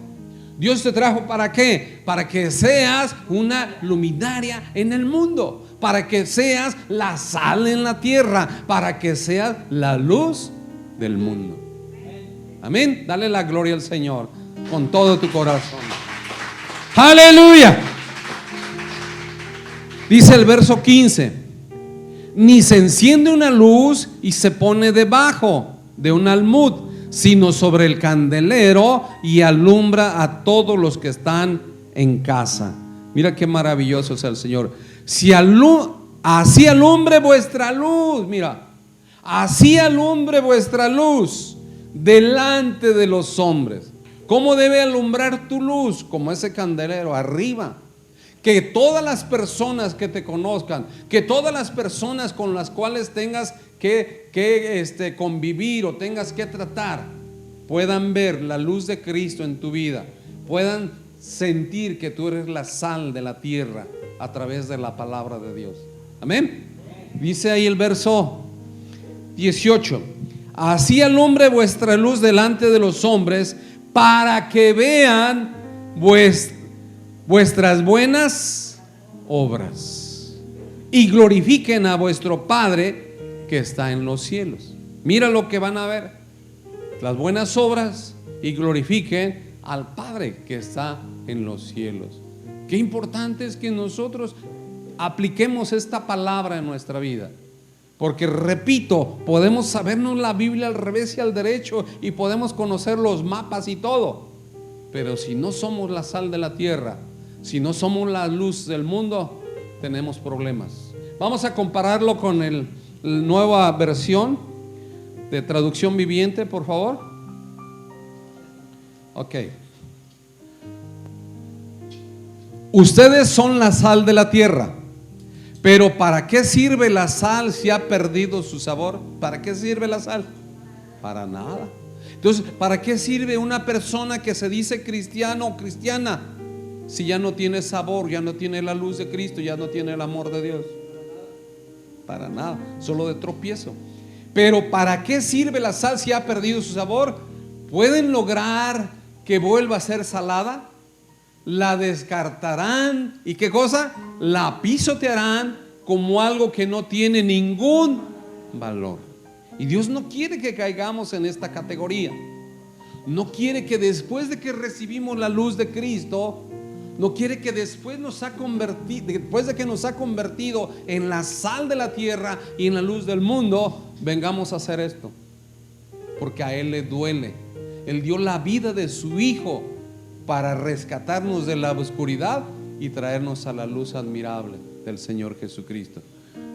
Speaker 1: Dios te trajo ¿para qué? Para que seas una luminaria en el mundo, para que seas la sal en la tierra, para que seas la luz del mundo. Amén. Dale la gloria al Señor con todo tu corazón. Aleluya. Dice el verso 15: ni se enciende una luz y se pone debajo de un almud, sino sobre el candelero, y alumbra a todos los que están en casa. Mira qué maravilloso es el Señor. Así alumbre vuestra luz. Mira, así alumbre vuestra luz delante de los hombres. ¿Cómo debe alumbrar tu luz? Como ese candelero arriba. Que todas las personas que te conozcan, que todas las personas con las cuales tengas que convivir o tengas que tratar, puedan ver la luz de Cristo en tu vida, puedan sentir que tú eres la sal de la tierra a través de la palabra de Dios. Amén. Dice ahí el verso 18: así alumbre vuestra luz delante de los hombres, para que vean vuestras buenas obras y glorifiquen a vuestro Padre que está en los cielos. Mira lo que van a ver: las buenas obras, y glorifiquen al Padre que está en los cielos. Qué importante es que nosotros apliquemos esta palabra en nuestra vida, porque repito, podemos sabernos la Biblia al revés y al derecho, y podemos conocer los mapas y todo, pero si no somos la sal de la tierra, si no somos la luz del mundo, tenemos problemas. Vamos a compararlo con la nueva versión de traducción viviente, por favor. Ok. Ustedes son la sal de la tierra, pero ¿para qué sirve la sal si ha perdido su sabor? ¿Para qué sirve la sal? Para nada. Entonces, ¿para qué sirve una persona que se dice cristiano o cristiana si ya no tiene sabor, ya no tiene la luz de Cristo, ya no tiene el amor de Dios? Para nada, solo de tropiezo. Pero ¿para qué sirve la sal si ha perdido su sabor? ¿Pueden lograr que vuelva a ser salada? La descartarán, ¿y qué cosa? La pisotearán como algo que no tiene ningún valor. Y Dios no quiere que caigamos en esta categoría. No quiere que después de que recibimos la luz de Cristo, no quiere que después de que nos ha convertido en la sal de la tierra y en la luz del mundo, vengamos a hacer esto. Porque a Él le duele. Él dio la vida de su Hijo para rescatarnos de la oscuridad y traernos a la luz admirable del Señor Jesucristo.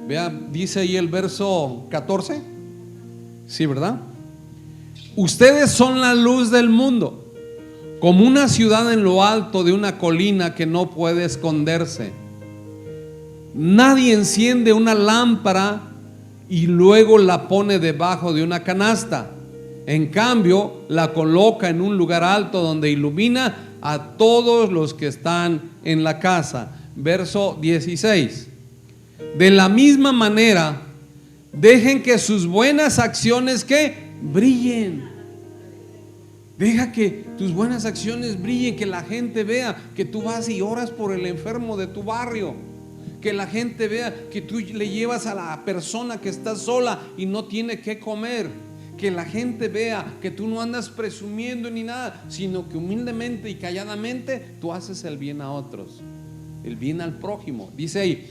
Speaker 1: Vea, dice ahí el verso 14. Sí, ¿verdad? Ustedes son la luz del mundo, como una ciudad en lo alto de una colina que no puede esconderse. Nadie enciende una lámpara y luego la pone debajo de una canasta. En cambio, la coloca en un lugar alto donde ilumina a todos los que están en la casa. Verso 16. De la misma manera, dejen que sus buenas acciones que brillen. Deja que tus buenas acciones brillen, que la gente vea que tú vas y oras por el enfermo de tu barrio, que la gente vea que tú le llevas a la persona que está sola y no tiene qué comer, que la gente vea que tú no andas presumiendo ni nada, sino que humildemente y calladamente tú haces el bien a otros, el bien al prójimo. Dice ahí: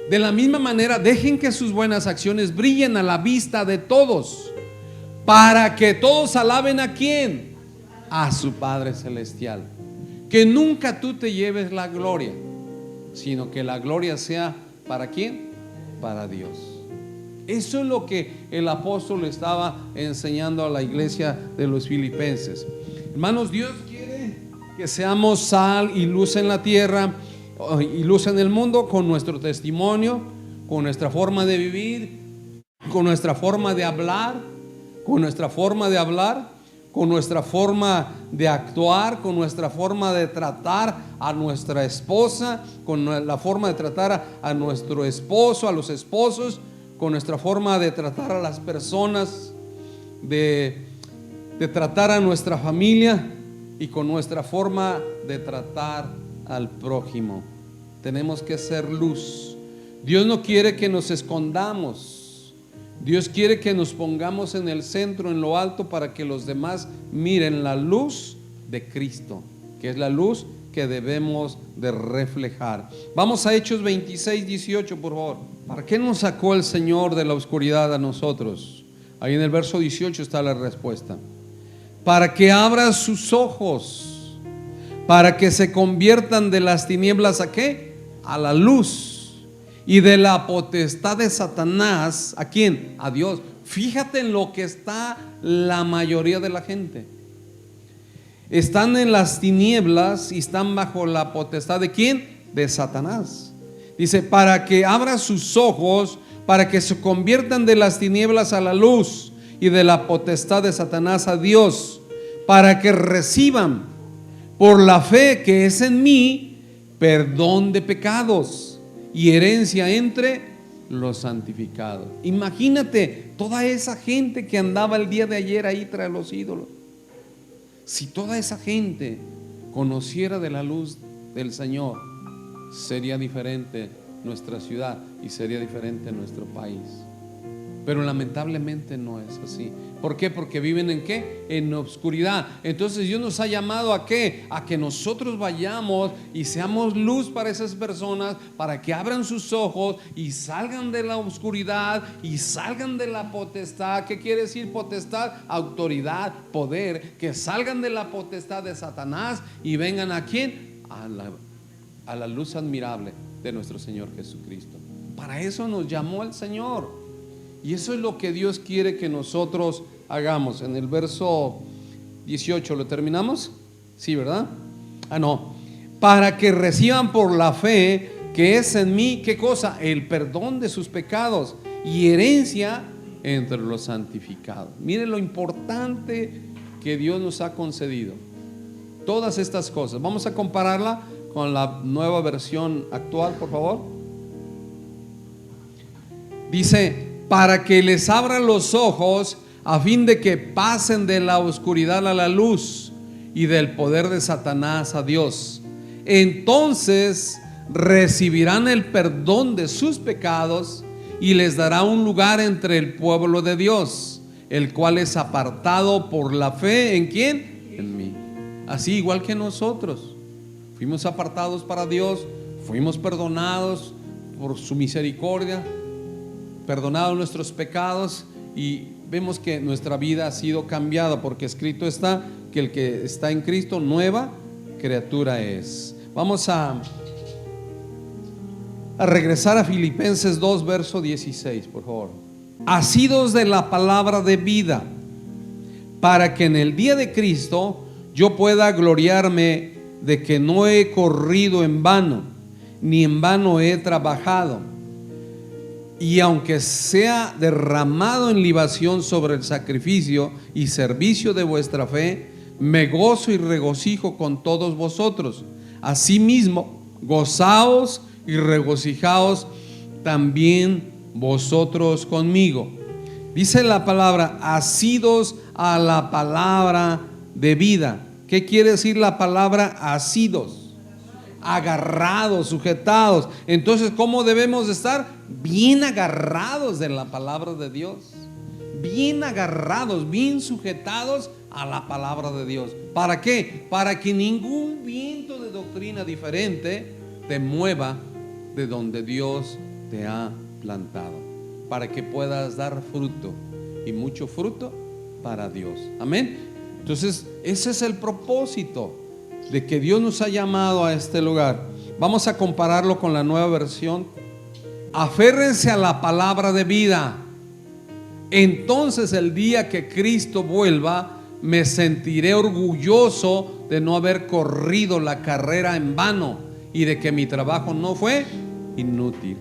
Speaker 1: de la misma manera, dejen que sus buenas acciones brillen a la vista de todos, para que todos alaben ¿a quién? A su Padre Celestial. Que nunca tú te lleves la gloria, sino que la gloria sea ¿para quién? Para Dios. Eso es lo que el apóstol estaba enseñando a la iglesia de los filipenses. Hermanos, Dios quiere que seamos sal y luz en la tierra y luz en el mundo con nuestro testimonio, con nuestra forma de vivir, con nuestra forma de hablar, con nuestra forma de actuar, con nuestra forma de tratar a nuestra esposa, con la forma de tratar a nuestro esposo, a los esposos, con nuestra forma de tratar a las personas, de tratar a nuestra familia y con nuestra forma de tratar al prójimo. Tenemos que ser luz. Dios no quiere que nos escondamos. Dios quiere que nos pongamos en el centro, en lo alto, para que los demás miren la luz de Cristo, que es la luz que debemos de reflejar. Vamos a Hechos 26, 18, por favor. ¿Para qué nos sacó el Señor de la oscuridad a nosotros? Ahí en el verso 18 está la respuesta. Para que abra sus ojos, para que se conviertan de las tinieblas ¿a qué? A la luz, y de la potestad de Satanás, ¿a quién? A Dios. Fíjate en lo que está la mayoría de la gente. Están en las tinieblas y están bajo la potestad ¿de quién? De Satanás. Dice, para que abra sus ojos, para que se conviertan de las tinieblas a la luz y de la potestad de Satanás a Dios, para que reciban por la fe que es en mí perdón de pecados y herencia entre los santificados. Imagínate toda esa gente que andaba el día de ayer ahí tras los ídolos. Si toda esa gente conociera de la luz del Señor, sería diferente nuestra ciudad y sería diferente nuestro país. Pero lamentablemente no es así. ¿Por qué? Porque viven ¿en qué? En obscuridad. Entonces Dios nos ha llamado ¿a qué? A que nosotros vayamos y seamos luz para esas personas, para que abran sus ojos y salgan de la oscuridad y salgan de la potestad. ¿Qué quiere decir potestad? Autoridad, poder. Que salgan de la potestad de Satanás y vengan ¿a quién? A la luz admirable de nuestro Señor Jesucristo. Para eso nos llamó el Señor. Y eso es lo que Dios quiere que nosotros hagamos. En el verso 18, ¿lo terminamos? Sí, ¿verdad? No. Para que reciban por la fe que es en mí, ¿qué cosa? El perdón de sus pecados y herencia entre los santificados. Mire lo importante que Dios nos ha concedido. Todas estas cosas. Vamos a compararla con la nueva versión actual, por favor. Dice, para que les abra los ojos a fin de que pasen de la oscuridad a la luz y del poder de Satanás a Dios. Entonces recibirán el perdón de sus pecados y les dará un lugar entre el pueblo de Dios, el cual es apartado por la fe ¿en quién? En mí. Así igual que nosotros fuimos apartados para Dios, fuimos perdonados por su misericordia, perdonados nuestros pecados, y vemos que nuestra vida ha sido cambiada, porque escrito está que el que está en Cristo nueva criatura es. Vamos a regresar a Filipenses 2, verso 16, por favor. Asidos de la palabra de vida, para que en el día de Cristo yo pueda gloriarme de que no he corrido en vano, ni en vano he trabajado. Y aunque sea derramado en libación sobre el sacrificio y servicio de vuestra fe, me gozo y regocijo con todos vosotros. Asimismo, gozaos y regocijaos también vosotros conmigo. Dice la palabra, asidos a la palabra de vida. ¿Qué quiere decir la palabra asidos? Agarrados, sujetados. Entonces, ¿cómo debemos de estar? Bien agarrados de la palabra de Dios, bien agarrados, bien sujetados a la palabra de Dios. ¿Para qué? Para que ningún viento de doctrina diferente te mueva de donde Dios te ha plantado, para que puedas dar fruto, y mucho fruto para Dios. Amén. Entonces, ese es el propósito de que Dios nos ha llamado a este lugar. Vamos a compararlo con la nueva versión. Aférrense a la palabra de vida. Entonces el día que Cristo vuelva, me sentiré orgulloso de no haber corrido la carrera en vano y de que mi trabajo no fue inútil.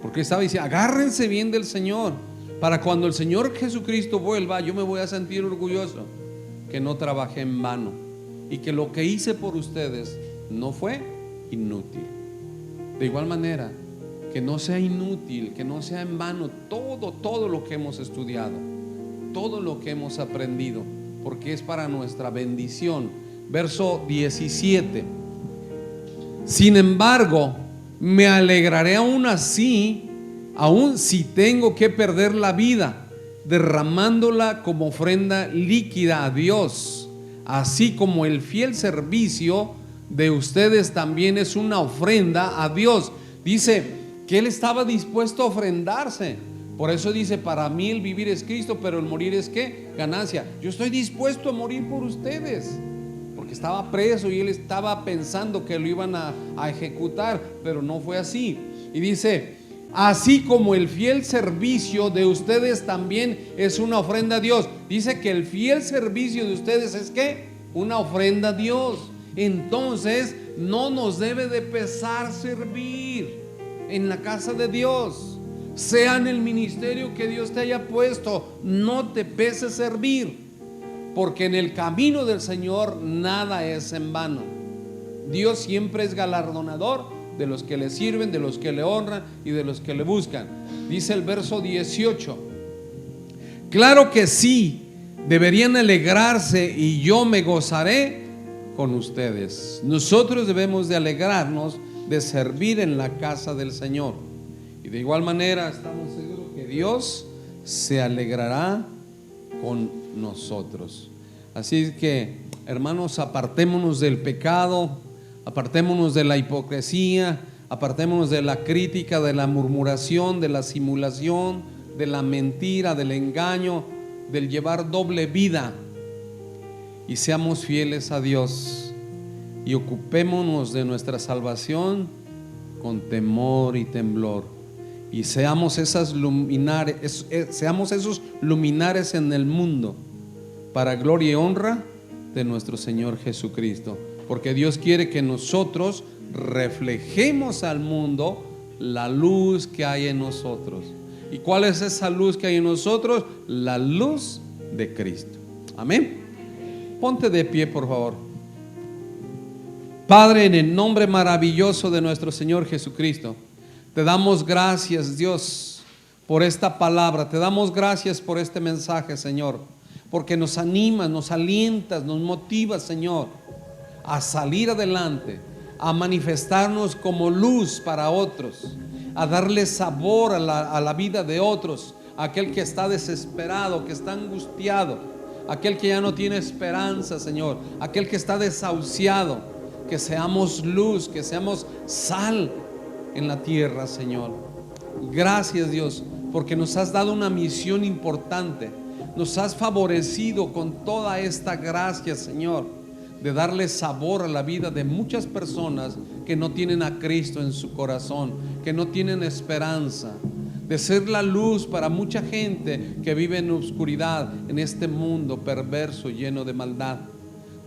Speaker 1: Porque estaba diciendo, agárrense bien del Señor, para cuando el Señor Jesucristo vuelva, yo me voy a sentir orgulloso que no trabajé en vano y que lo que hice por ustedes no fue inútil. De igual manera, que no sea inútil, que no sea en vano todo lo que hemos estudiado, todo lo que hemos aprendido, porque es para nuestra bendición. Verso 17. Sin embargo, me alegraré aún así, aún si tengo que perder la vida, derramándola como ofrenda líquida a Dios, así como el fiel servicio de ustedes también es una ofrenda a Dios. Dice que él estaba dispuesto a ofrendarse. Por eso dice, para mí el vivir es Cristo, pero el morir es ¿qué? Ganancia. Yo estoy dispuesto a morir por ustedes, porque estaba preso y él estaba pensando que lo iban a ejecutar, pero no fue así. Y dice, así como el fiel servicio de ustedes también es una ofrenda a Dios. Dice que el fiel servicio de ustedes es ¿qué? Una ofrenda a Dios. Entonces no nos debe de pesar servir en la casa de Dios, sea en el ministerio que Dios te haya puesto. No te pese servir, porque en el camino del Señor nada es en vano. Dios siempre es galardonador de los que le sirven, de los que le honran y de los que le buscan. Dice el verso 18: claro que sí, deberían alegrarse y yo me gozaré con ustedes. Nosotros debemos de alegrarnos de servir en la casa del Señor, y de igual manera estamos seguros que Dios se alegrará con nosotros. Así que, hermanos, apartémonos del pecado, apartémonos de la hipocresía, apartémonos de la crítica, de la murmuración, de la simulación, de la mentira, del engaño, del llevar doble vida, y seamos fieles a Dios y ocupémonos de nuestra salvación con temor y temblor, y seamos esos luminares en el mundo para gloria y honra de nuestro Señor Jesucristo, porque Dios quiere que nosotros reflejemos al mundo la luz que hay en nosotros. ¿Y cuál es esa luz que hay en nosotros? La luz de Cristo. Amén. Ponte de pie, por favor. Padre, en el nombre maravilloso de nuestro Señor Jesucristo, te damos gracias, Dios, por esta palabra. Te damos gracias por este mensaje, Señor, porque nos animas, nos alientas, nos motivas, Señor, a salir adelante, a manifestarnos como luz para otros, a darle sabor a la vida de otros, a aquel que está desesperado, que está angustiado, aquel que ya no tiene esperanza, Señor, aquel que está desahuciado. Que seamos luz, que seamos sal en la tierra, Señor. Gracias, Dios, porque nos has dado una misión importante. Nos has favorecido con toda esta gracia, Señor, de darle sabor a la vida de muchas personas que no tienen a Cristo en su corazón, que no tienen esperanza, de ser la luz para mucha gente que vive en oscuridad en este mundo perverso, lleno de maldad.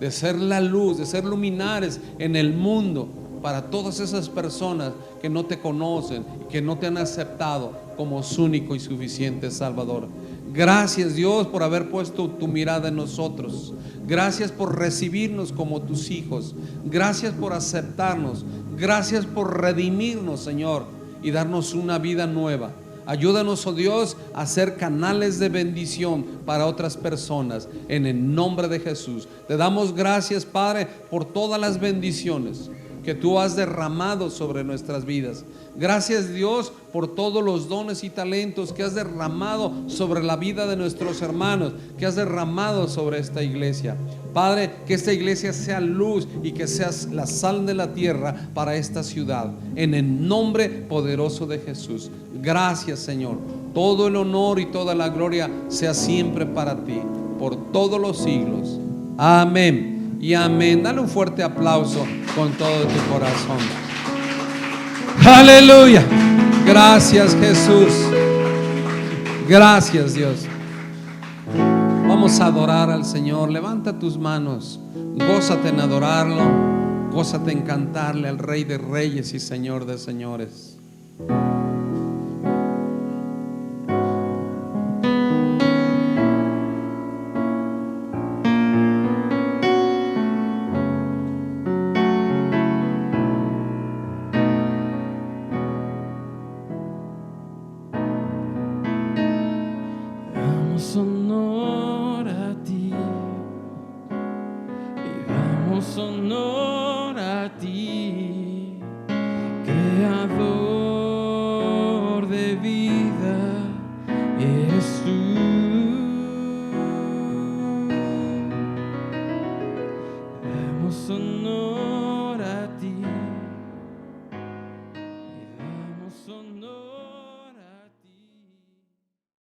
Speaker 1: De ser la luz, de ser luminares en el mundo para todas esas personas que no te conocen, que no te han aceptado como su único y suficiente Salvador. Gracias, Dios, por haber puesto tu mirada en nosotros. Gracias por recibirnos como tus hijos. Gracias por aceptarnos. Gracias por redimirnos, Señor, y darnos una vida nueva. Ayúdanos, oh Dios, a ser canales de bendición para otras personas, en el nombre de Jesús. Te damos gracias, Padre, por todas las bendiciones que tú has derramado sobre nuestras vidas. Gracias, Dios, por todos los dones y talentos que has derramado sobre la vida de nuestros hermanos, que has derramado sobre esta iglesia. Padre, que esta iglesia sea luz y que seas la sal de la tierra para esta ciudad, en el nombre poderoso de Jesús. Gracias, Señor. Todo el honor y toda la gloria sea siempre para ti, por todos los siglos. Amén y amén. Dale un fuerte aplauso con todo tu corazón. Aleluya. Gracias, Jesús. Gracias, Dios. Vamos a adorar al Señor. Levanta tus manos. Gózate en adorarlo. Gózate en cantarle al Rey de Reyes y Señor de Señores.
Speaker 2: Damos honor a ti y damos honor a ti, creador de vida, eres tú. Damos honor